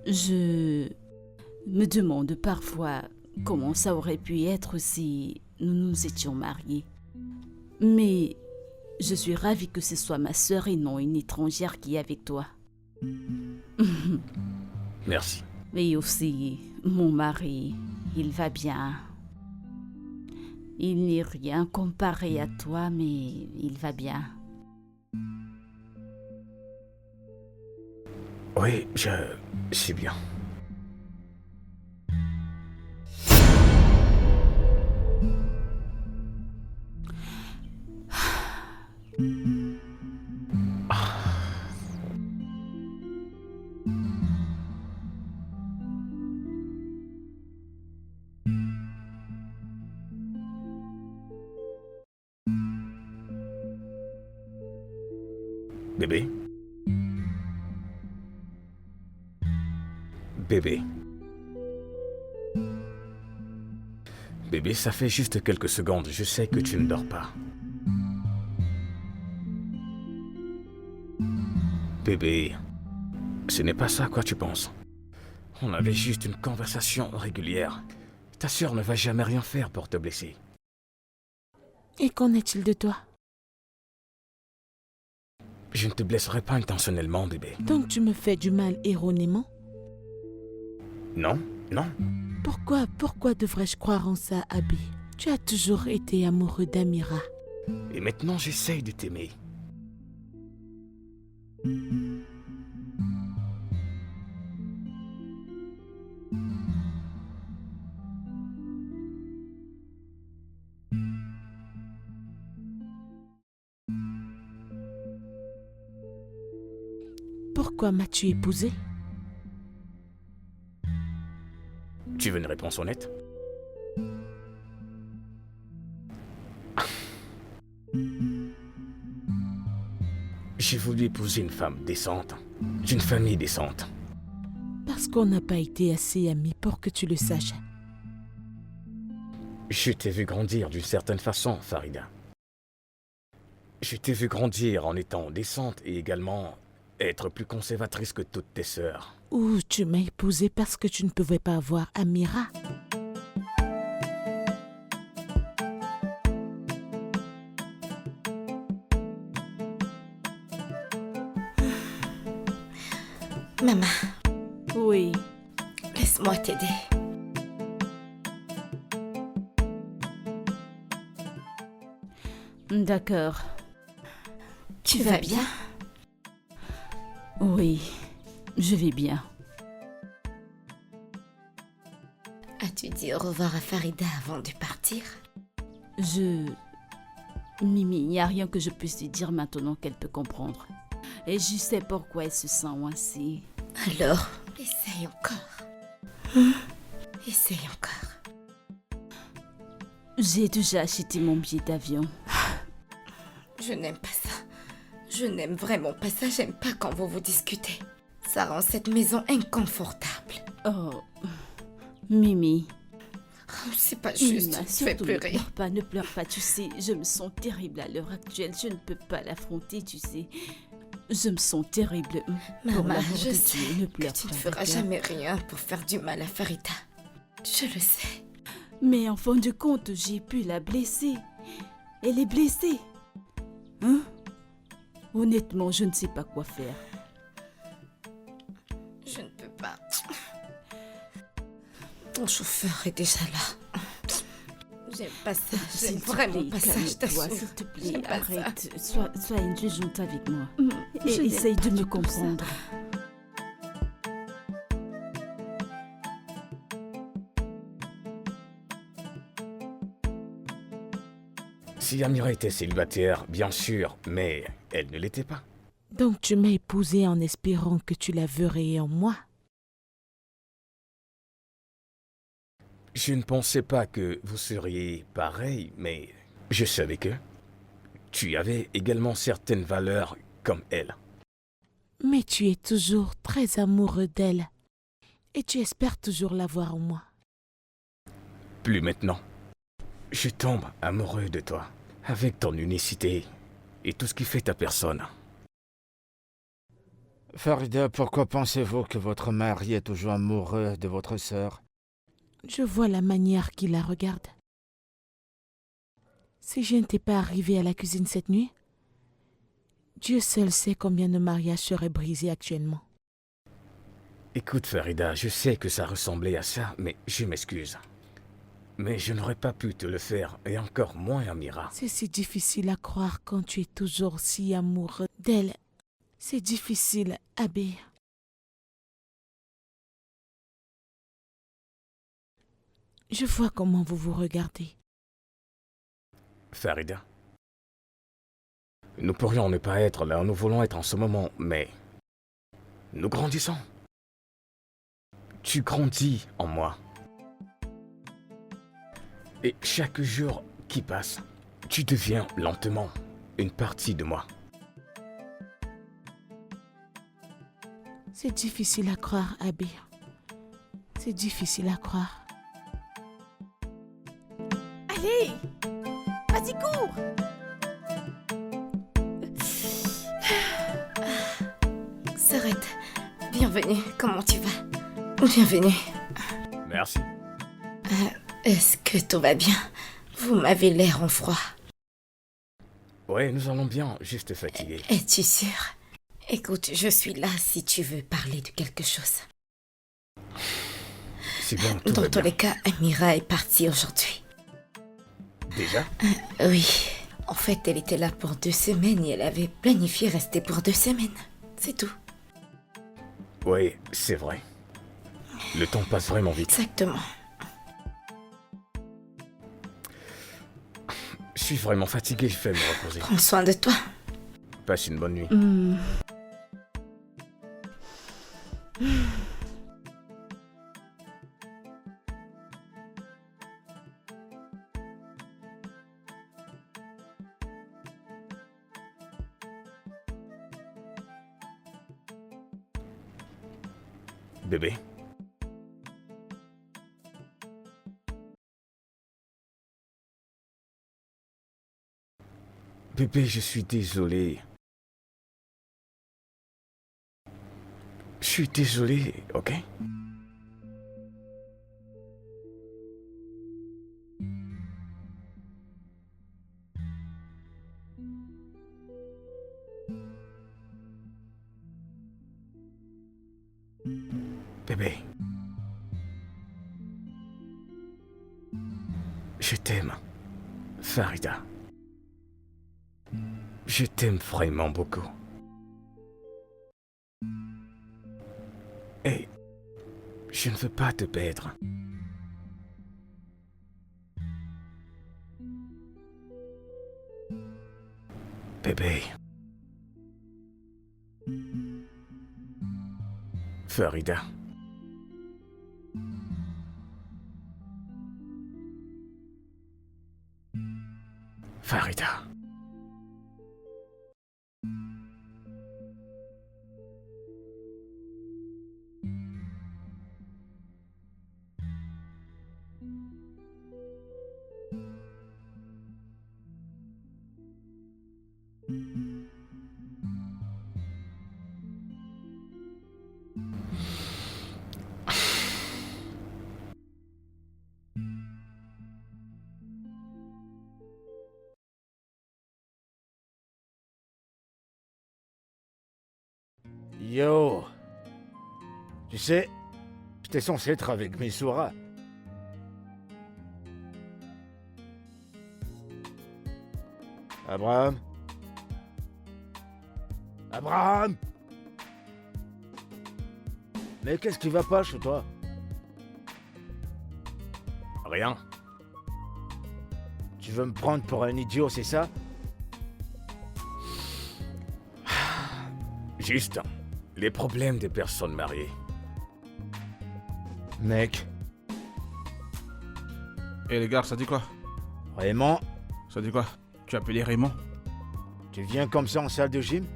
Je me demande parfois comment ça aurait pu être si nous nous étions mariés. Mais je suis ravie que ce soit ma sœur et non une étrangère qui est avec toi. Merci. Mais aussi, mon mari, il va bien. Il n'est rien comparé à toi, mais il va bien. Oui, je sais bien. Bébé? Bébé. Bébé, ça fait juste quelques secondes, je sais que tu ne dors pas. Bébé, ce n'est pas ça à quoi tu penses. On avait juste une conversation régulière. Ta sœur ne va jamais rien faire pour te blesser. Et qu'en est-il de toi? Je ne te blesserai pas intentionnellement, bébé. Donc tu me fais du mal erronément? Non, non. Pourquoi devrais-je croire en ça, Abby? Tu as toujours été amoureux d'Amira. Et maintenant, j'essaye de t'aimer. Pourquoi m'as-tu épousée? Tu veux une réponse honnête? J'ai voulu épouser une femme décente, d'une famille décente. Parce qu'on n'a pas été assez amis pour que tu le saches. Je t'ai vu grandir d'une certaine façon, Farida. Je t'ai vu grandir en étant décente et également être plus conservatrice que toutes tes sœurs. Ou tu m'as épousée parce que tu ne pouvais pas avoir Amira. Maman, Oui. laisse-moi t'aider. D'accord. Tu vas bien? Oui, je vais bien. As-tu dit au revoir à Farida avant de partir? Mimi, il n'y a rien que je puisse lui dire maintenant qu'elle peut comprendre. Et je sais pourquoi elle se sent ainsi. Alors, essaye encore. Essaye encore. J'ai déjà acheté mon billet d'avion. Je n'aime pas ça. Je n'aime vraiment pas ça. J'aime pas quand vous vous discutez. Ça rend cette maison inconfortable. Oh, Mimi. Oh, c'est pas Mima, juste. Tu fais surtout pleurer. ne pleure pas, tu sais. Je me sens terrible à l'heure actuelle. Je ne peux pas l'affronter, tu sais. Je me sens terrible. Pour Maman, l'amour je de sais Dieu, ne que pleure tu ne pas, feras d'accord? jamais rien pour faire du mal à Farida. Je le sais. Mais en fin de compte, j'ai pu la blesser. Elle est blessée. Hein? Honnêtement, je ne sais pas quoi faire. Je ne peux pas. Ton chauffeur est déjà là. J'aime pas ça. S'il J'aime te vraiment plaît, pas ça, je calme-toi, t'assure. s'il te plaît, J'aime pas ça. arrête. Sois indulgente avec moi. Je Et n'aime essaye pas de me du tout ça. comprendre. Si Amira était célibataire, bien sûr, mais elle ne l'était pas. Donc tu m'as épousée en espérant que tu la verrais en moi. Je ne pensais pas que vous seriez pareil, mais je savais que tu avais également certaines valeurs comme elle. Mais tu es toujours très amoureux d'elle. Et tu espères toujours la voir en moi. Plus maintenant. Je tombe amoureux de toi, avec ton unicité et tout ce qui fait ta personne. Farida, pourquoi pensez-vous que votre mari est toujours amoureux de votre sœur? Je vois la manière qu'il la regarde. Si je n'étais pas arrivée à la cuisine cette nuit, Dieu seul sait combien de mariages seraient brisés actuellement. Écoute Farida, je sais que ça ressemblait à ça, mais je m'excuse. Mais je n'aurais pas pu te le faire, et encore moins Amira. C'est si difficile à croire quand tu es toujours si amoureux d'elle. C'est difficile, Abbé. Je vois comment vous vous regardez. Farida. Nous pourrions ne pas être là où nous voulons être en ce moment, mais nous grandissons. Tu grandis en moi. Et chaque jour qui passe, tu deviens lentement une partie de moi. C'est difficile à croire, Abby. C'est difficile à croire. Allez, vas-y, cours. Sorette, bienvenue. Comment tu vas? Bienvenue. Merci. Est-ce que tout va bien? Vous m'avez l'air en froid. Ouais, nous allons bien, juste fatigués. Es-tu sûr? Écoute, je suis là si tu veux parler de quelque chose. C'est bien, tout Dans va tous bien. les cas, Amira est partie aujourd'hui. Déjà? Oui. En fait, elle était là pour 2 semaines et elle avait planifié rester pour 2 semaines. C'est tout. Ouais, c'est vrai. Le temps passe vraiment vite. Exactement. Je suis vraiment fatigué, je vais me reposer. Prends soin de toi. Passe une bonne nuit. Bébé? Bébé, je suis désolé. Je suis désolé, ok? Bébé. Je t'aime, Farida. Je t'aime vraiment beaucoup. Et je ne veux pas te perdre. Bébé. Farida. Farida. Yo. Tu sais, j'étais censé être avec Missoura. Abraham? Abraham? Mais qu'est-ce qui va pas chez toi? Rien. Tu veux me prendre pour un idiot, c'est ça? Juste les problèmes des personnes mariées. Mec, Et les gars, ça dit quoi? Raymond, Ça dit quoi? Tu as appelé Raymond? tu viens comme ça en salle de gym?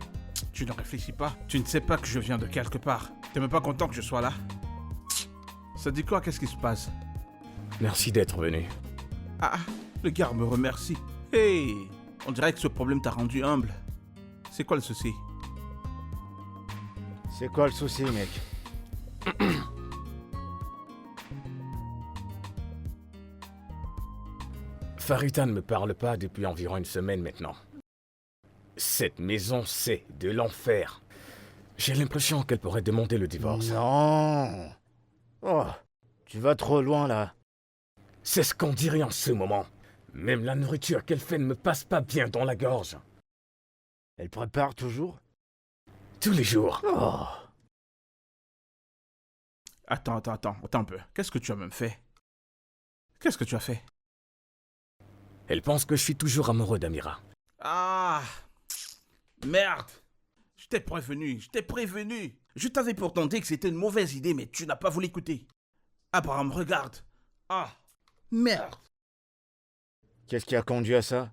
Tu ne réfléchis pas. Tu ne sais pas que je viens de quelque part. T'es même pas content que je sois là? Ça dit quoi? Qu'est-ce qui se passe? Merci d'être venu. Ah, le gars me remercie. Hey, on dirait que ce problème t'a rendu humble. C'est quoi le souci? C'est quoi le souci, mec? Farida ne me parle pas depuis environ une semaine maintenant. Cette maison, c'est de l'enfer. J'ai l'impression qu'elle pourrait demander le divorce. Non. Oh, tu vas trop loin là. C'est ce qu'on dirait en ce moment. Même la nourriture qu'elle fait ne me passe pas bien dans la gorge. Elle prépare toujours? Tous les jours. Oh. Attends un peu. Qu'est-ce que tu as même fait? Qu'est-ce que tu as fait? Elle pense que je suis toujours amoureux d'Amira. Ah, merde. Je t'ai prévenu. Je t'avais pourtant dit que c'était une mauvaise idée, mais tu n'as pas voulu écouter. Abraham, regarde. Ah, merde. Qu'est-ce qui a conduit à ça?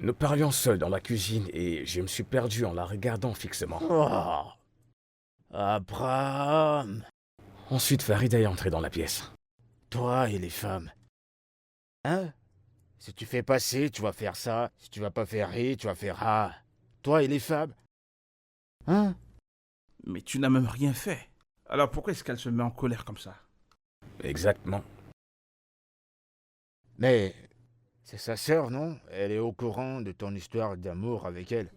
Nous parlions seuls dans la cuisine et je me suis perdu en la regardant fixement. Oh, Abraham, Ensuite, Farida est entrée dans la pièce. toi et les femmes. Hein? Si tu fais passer, tu vas faire ça. Si tu vas pas faire rire, tu vas faire ah. Toi et les femmes. Hein? Mais tu n'as même rien fait. Alors pourquoi est-ce qu'elle se met en colère comme ça? Exactement. Mais c'est sa sœur, non? Elle est au courant de ton histoire d'amour avec elle.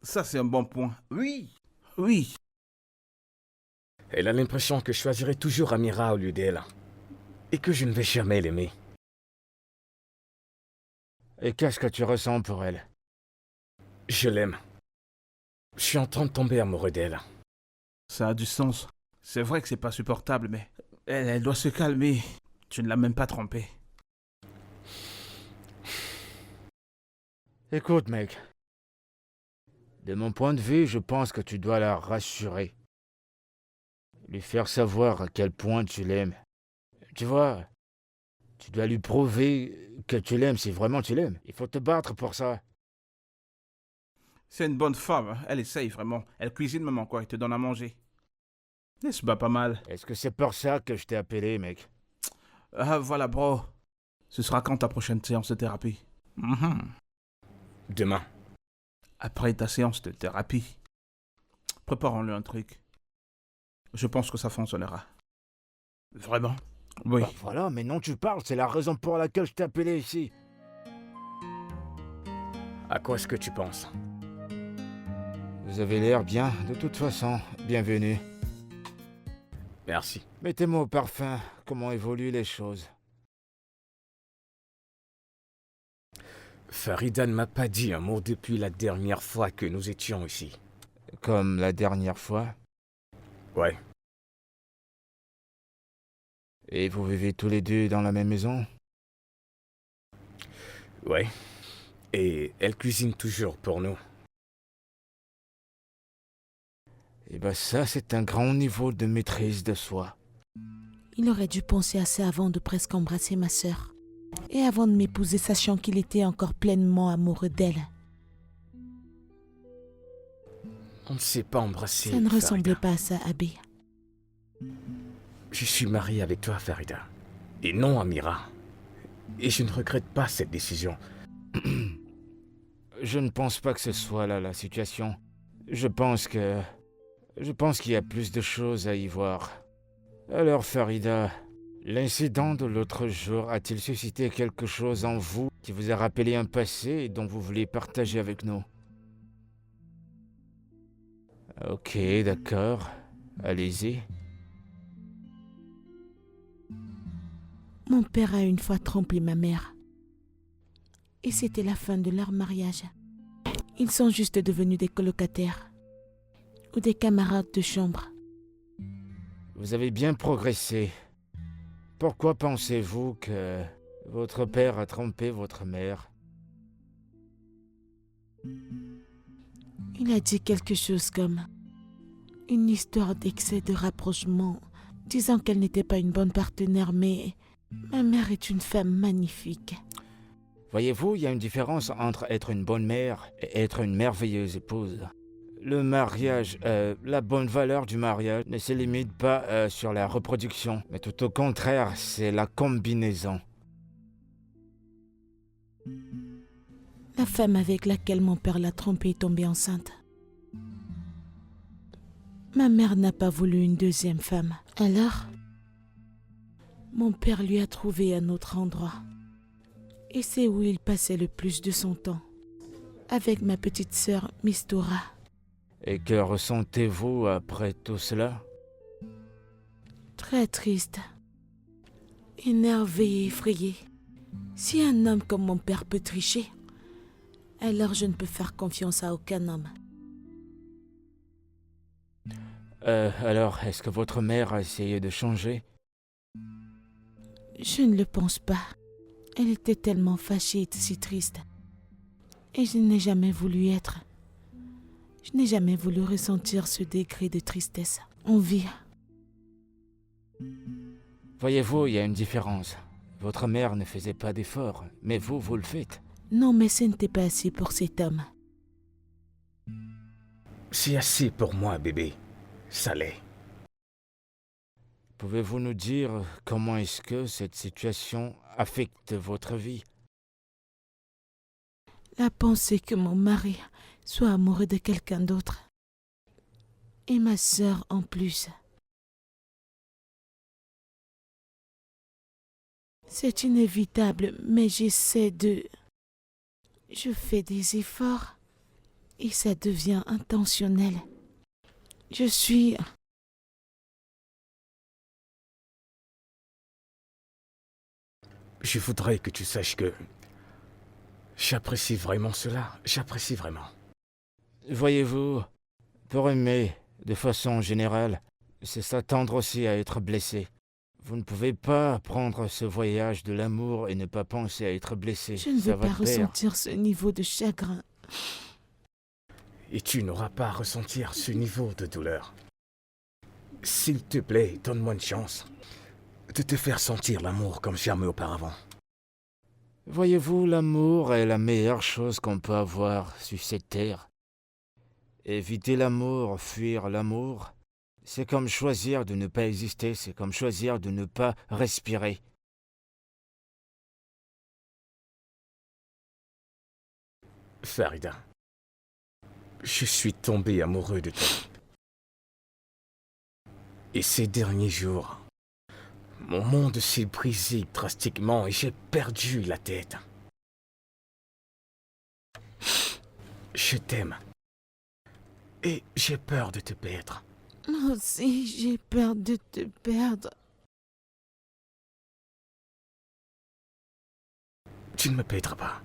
Ça c'est un bon point. Oui. Oui. Elle a l'impression que je choisirai toujours Amira au lieu d'elle. Et que je ne vais jamais l'aimer. Et qu'est-ce que tu ressens pour elle? Je l'aime. Je suis en train de tomber amoureux d'elle. Ça a du sens. C'est vrai que c'est pas supportable, mais elle doit se calmer. Tu ne l'as même pas trompée. Écoute, mec. De mon point de vue, je pense que tu dois la rassurer. Lui faire savoir à quel point tu l'aimes. Tu vois, tu dois lui prouver que tu l'aimes si vraiment tu l'aimes. Il faut te battre pour ça. C'est une bonne femme, hein. Elle essaye vraiment. Elle cuisine même encore et te donne à manger. Elle se bat pas mal. Est-ce que c'est pour ça que je t'ai appelé, mec? Ah voilà, bro. Ce sera quand ta prochaine séance de thérapie? Demain. Après ta séance de thérapie. Préparons-le un truc. Je pense que ça fonctionnera. Vraiment? Oui. Bah voilà, mais non, tu parles, c'est la raison pour laquelle je t'ai appelé ici. À quoi est-ce que tu penses? Vous avez l'air bien, de toute façon. Bienvenue. Merci. Mettez-moi au parfum, comment évoluent les choses. Farida ne m'a pas dit un mot depuis la dernière fois que nous étions ici. Comme la dernière fois. Ouais. Et vous vivez tous les deux dans la même maison? Ouais. Et elle cuisine toujours pour nous. Eh ben ça, c'est un grand niveau de maîtrise de soi. Il aurait dû penser à ça avant de presque embrasser ma sœur. Et avant de m'épouser, sachant qu'il était encore pleinement amoureux d'elle. On ne s'est pas embrassé. Ça ne Farida. ressemblait pas à ça, Abby. Je suis marié avec toi, Farida. Et non Amira. Et je ne regrette pas cette décision. Je ne pense pas que ce soit là la situation. Je pense qu'il y a plus de choses à y voir. Alors Farida, l'incident de l'autre jour a-t-il suscité quelque chose en vous qui vous a rappelé un passé et dont vous voulez partager avec nous? Ok, d'accord. Allez-y. Mon père a une fois trompé ma mère. Et c'était la fin de leur mariage. Ils sont juste devenus des colocataires. Ou des camarades de chambre. Vous avez bien progressé. Pourquoi pensez-vous que votre père a trompé votre mère? Il a dit quelque chose comme une histoire d'excès de rapprochement, disant qu'elle n'était pas une bonne partenaire, mais ma mère est une femme magnifique. Voyez-vous, il y a une différence entre être une bonne mère et être une merveilleuse épouse. Le mariage, la bonne valeur du mariage ne se limite pas sur la reproduction, mais tout au contraire, c'est la combinaison. La femme avec laquelle mon père l'a trompée est tombée enceinte. Ma mère n'a pas voulu une deuxième femme. Alors, mon père lui a trouvé un autre endroit. Et c'est où il passait le plus de son temps. Avec ma petite sœur, Mistura. Et que ressentez-vous après tout cela? Très triste. Énervé et effrayé. Si un homme comme mon père peut tricher, alors je ne peux faire confiance à aucun homme. Alors, est-ce que votre mère a essayé de changer? Je ne le pense pas. Elle était tellement fâchée et si triste. Et je n'ai jamais voulu être. Je n'ai jamais voulu ressentir ce degré de tristesse. On vit. Voyez-vous, il y a une différence. Votre mère ne faisait pas d'efforts, mais vous le faites. Non, mais ce n'était pas assez pour cet homme. C'est assez pour moi, bébé. Ça l'est. Pouvez-vous nous dire comment est-ce que cette situation affecte votre vie? La pensée que mon mari soit amoureux de quelqu'un d'autre. Et ma sœur en plus. C'est inévitable, mais j'essaie de... Je fais des efforts et ça devient intentionnel. Je suis... Je voudrais que tu saches que... J'apprécie vraiment cela. J'apprécie vraiment. Voyez-vous, pour aimer, de façon générale, c'est s'attendre aussi à être blessé. Vous ne pouvez pas prendre ce voyage de l'amour et ne pas penser à être blessé. Je ne Ça veux va pas de pair. ressentir ce niveau de chagrin. Et tu n'auras pas à ressentir ce niveau de douleur. S'il te plaît, donne-moi une chance de te faire sentir l'amour comme jamais auparavant. Voyez-vous, l'amour est la meilleure chose qu'on peut avoir sur cette terre. Éviter l'amour, fuir l'amour, c'est comme choisir de ne pas exister, c'est comme choisir de ne pas respirer. Farida, je suis tombé amoureux de toi. Et ces derniers jours, mon monde s'est brisé drastiquement et j'ai perdu la tête. Je t'aime. Et j'ai peur de te perdre. Moi aussi, j'ai peur de te perdre. Tu ne me perdras pas.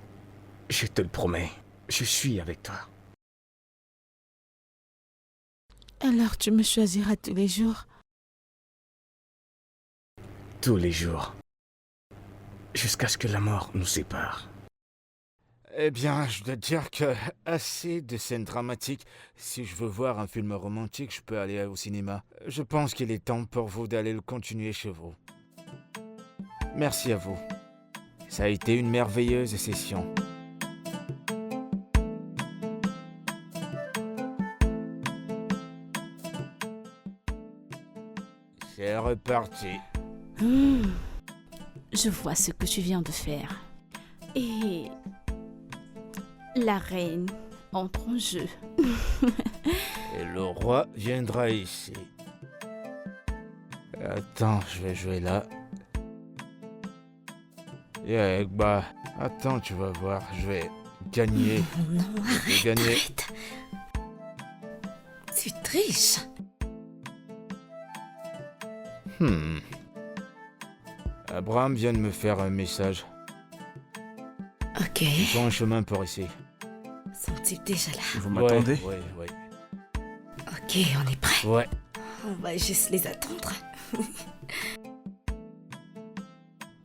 Je te le promets. Je suis avec toi. Alors tu me choisiras tous les jours. Tous les jours. Jusqu'à ce que la mort nous sépare. Eh bien, je dois dire que assez de scènes dramatiques. Si je veux voir un film romantique, je peux aller au cinéma. Je pense qu'il est temps pour vous d'aller le continuer chez vous. Merci à vous. Ça a été une merveilleuse session. C'est reparti. Je vois ce que tu viens de faire. Et la reine entre en jeu. Et le roi viendra ici. Attends, je vais jouer là. Et bah, attends, tu vas voir, je vais gagner. Non, Je vais gagner. arrête. Tu triches. Abraham vient de me faire un message. Ok. Ils sont en chemin pour ici. Sont-ils déjà là? Vous m'attendez? Ouais. Ok, on est prêt. Ouais. On va juste les attendre.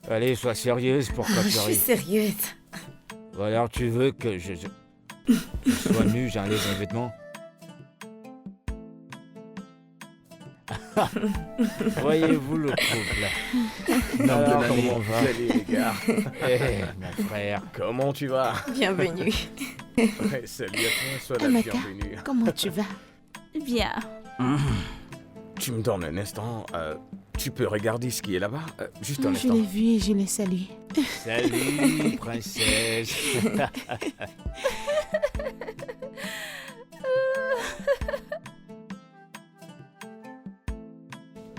Allez, sois sérieuse pour Je quand tu suis arrives. sérieuse. Ou alors tu veux que je sois nu, j'enlève mes vêtements. Voyez-vous le couple? Alors, comment on va? Salut les gars. Eh, mon frère. Comment tu vas? Bienvenue. Ouais, salut à toi, sois la Amaka, bienvenue. comment tu vas? Bien. Tu me donnes un instant. Tu peux regarder ce qui est là-bas? Juste un Je instant. l'ai vu et je l'ai salué. Salut, princesse.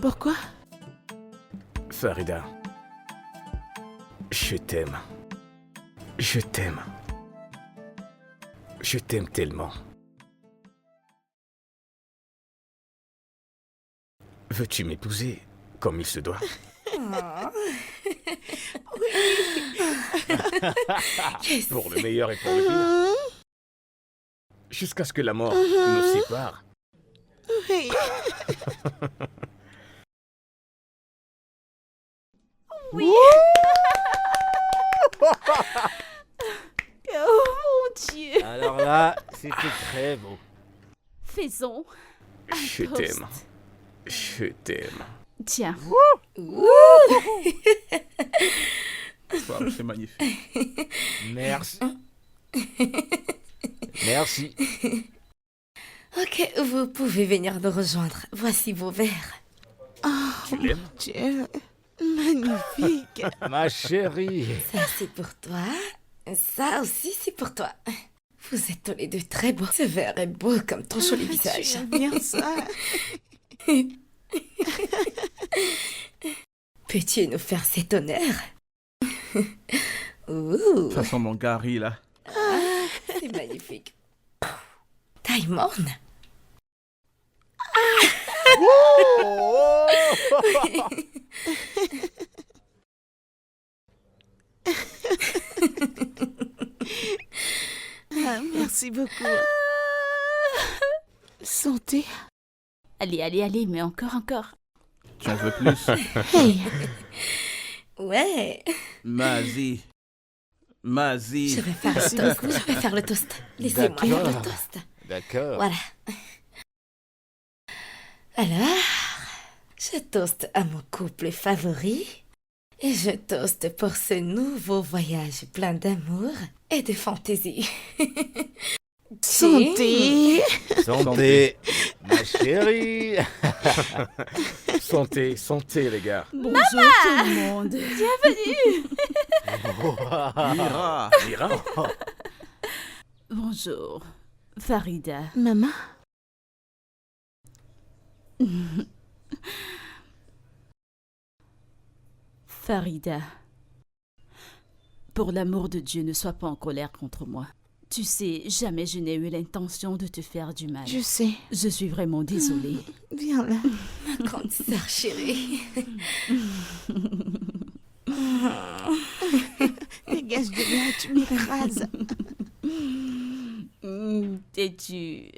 Pourquoi? Farida, je t'aime. Je t'aime. Je t'aime tellement. Veux-tu m'épouser comme il se doit? Yes. Pour le meilleur et pour le pire. Jusqu'à ce que la mort nous sépare. Oui. Oh mon Dieu. Alors là, c'était très beau. Faisons. Je toast. t'aime. Je t'aime. Tiens. Waouh, c'est magnifique. Merci. Merci. Ok, vous pouvez venir nous rejoindre. Voici vos verres. Tu l'aimes? Dieu, magnifique. Ma chérie. Ça, c'est pour toi. Ça aussi, c'est pour toi. Vous êtes tous les deux très beaux. Ce verre est beau comme ton joli visage. Tu aimes bien ça. Peux-tu nous faire cet honneur? Ouh, Ça sent mon Gary, là. c'est magnifique. Taïmon. Ah, merci beaucoup. Santé. Allez, allez, allez, mais encore. Tu en veux plus? Hey, Ouais, Mazie. Mazie. je vais faire le toast. Je vais faire le toast. Laissez-moi faire le D'accord. toast. D'accord. Voilà. Alors, je toaste à mon couple favori et je toaste pour ce nouveau voyage plein d'amour et de fantaisie. santé. Santé. Ma chérie. Santé, santé, les gars. Bonjour tout le monde. Mira. Mira. Bonjour, Farida. Maman, Farida. Pour l'amour de Dieu, ne sois pas en colère contre moi. Tu sais, jamais je n'ai eu l'intention de te faire du mal. je sais. Je suis vraiment désolée. Viens là. Ma grande sœur chérie. Dégage de là, tu m'écrases. T'es-tu...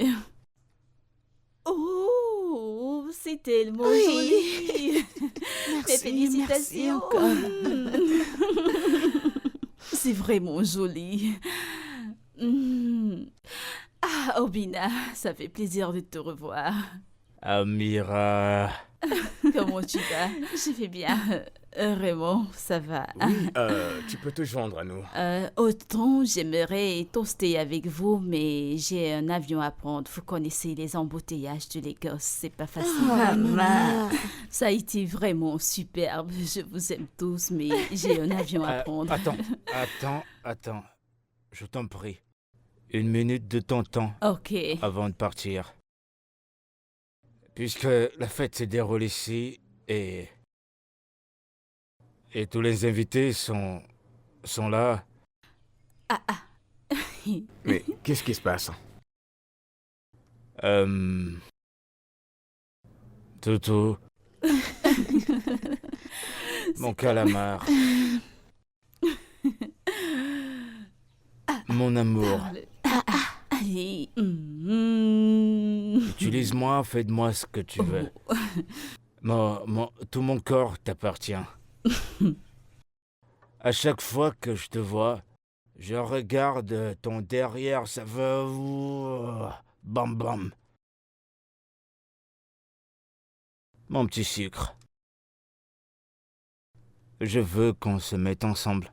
Oh, c'est tellement Oui. joli. Merci, Mes félicitations. merci encore. C'est vraiment joli. Ah, Obina, ça fait plaisir de te revoir. Amira. Comment tu vas? Je vais bien. Raymond, ça va? Oui, tu peux te joindre à nous. Autant j'aimerais toaster avec vous, mais j'ai un avion à prendre. Vous connaissez les embouteillages de Lagos, c'est pas facile. Maman. Ça a été vraiment superbe. Je vous aime tous, mais j'ai un avion à prendre. Attends. Je t'en prie. 1 minute de ton temps Ok. avant de partir. Puisque la fête s'est déroulée ici et tous les invités sont là. Mais qu'est-ce qui se passe? Toutou. Mon calamar. Mon amour. Allez. Utilise-moi, fais de moi ce que tu veux. Tout mon corps t'appartient. À chaque fois que je te vois, je regarde ton derrière, ça va... Bam bam. Mon petit sucre. Je veux qu'on se mette ensemble.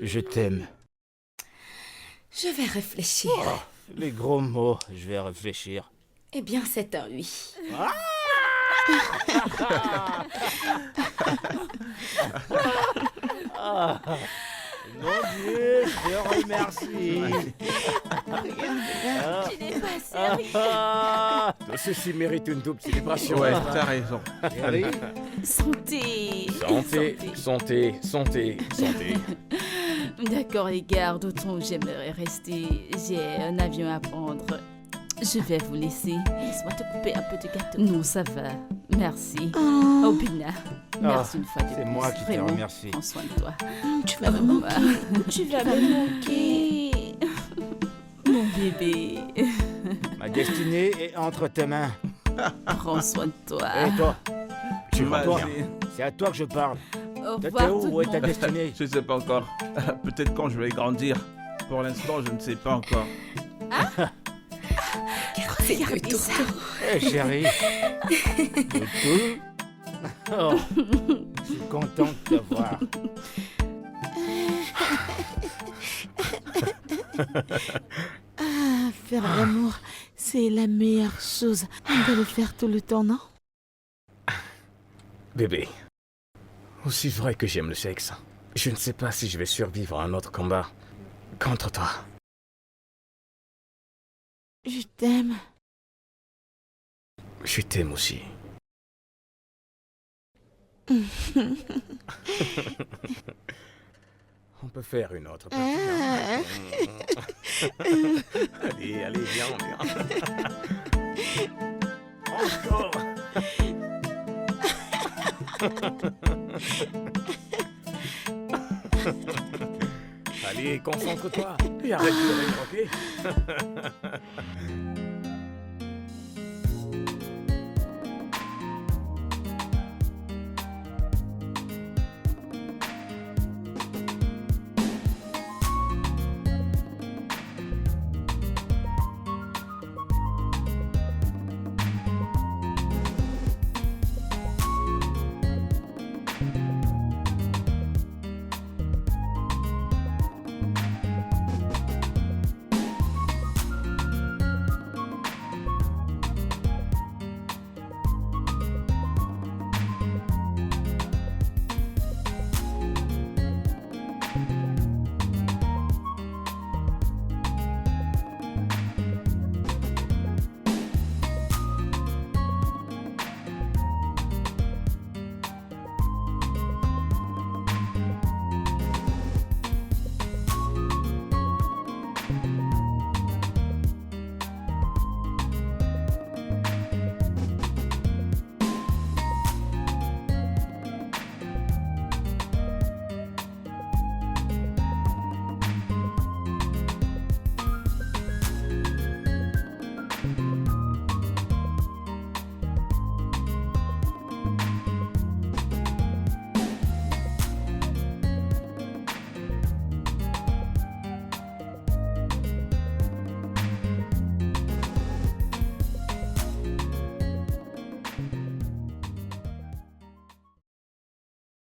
Je t'aime. Je vais réfléchir. Oh, les gros mots, je vais réfléchir. Eh bien, c'est un oui. Mon Dieu, je te remercie. Tu n'es pas sérieux. Ceci mérite une double célébration. Ouais, t'as raison. Chérie, Santé. Santé. D'accord, les gars, d'autant j'aimerais rester. J'ai un avion à prendre. Je vais vous laisser. Laisse-moi te couper un peu de gâteau. Non, ça va. Merci. Oh, Obina, merci une fois de plus. c'est moi qui te Vraiment, remercie. Prends soin de toi. tu vas me manquer. Tu vas me manquer. Mon bébé. Ma destinée est entre tes mains. Prends soin de toi. Et toi, Tu vas toi, bien. c'est à toi que je parle. Au T'es revoir tout où? le Où est ta monde. destinée? Je sais pas encore. Peut-être quand je vais grandir. Pour l'instant, je ne sais pas encore. C'est le Regardez tour. ça. Eh chérie. Toutou. Oh, je suis content de te voir. Ah, faire l'amour, c'est la meilleure chose. On doit le faire tout le temps, non? Bébé, aussi vrai que j'aime le sexe, je ne sais pas si je vais survivre à un autre combat contre toi. Je t'aime. Je t'aime aussi. On peut faire une autre partie. Ah. Allez, allez, viens, viens. Encore. Allez, concentre-toi et arrête de rire, ok?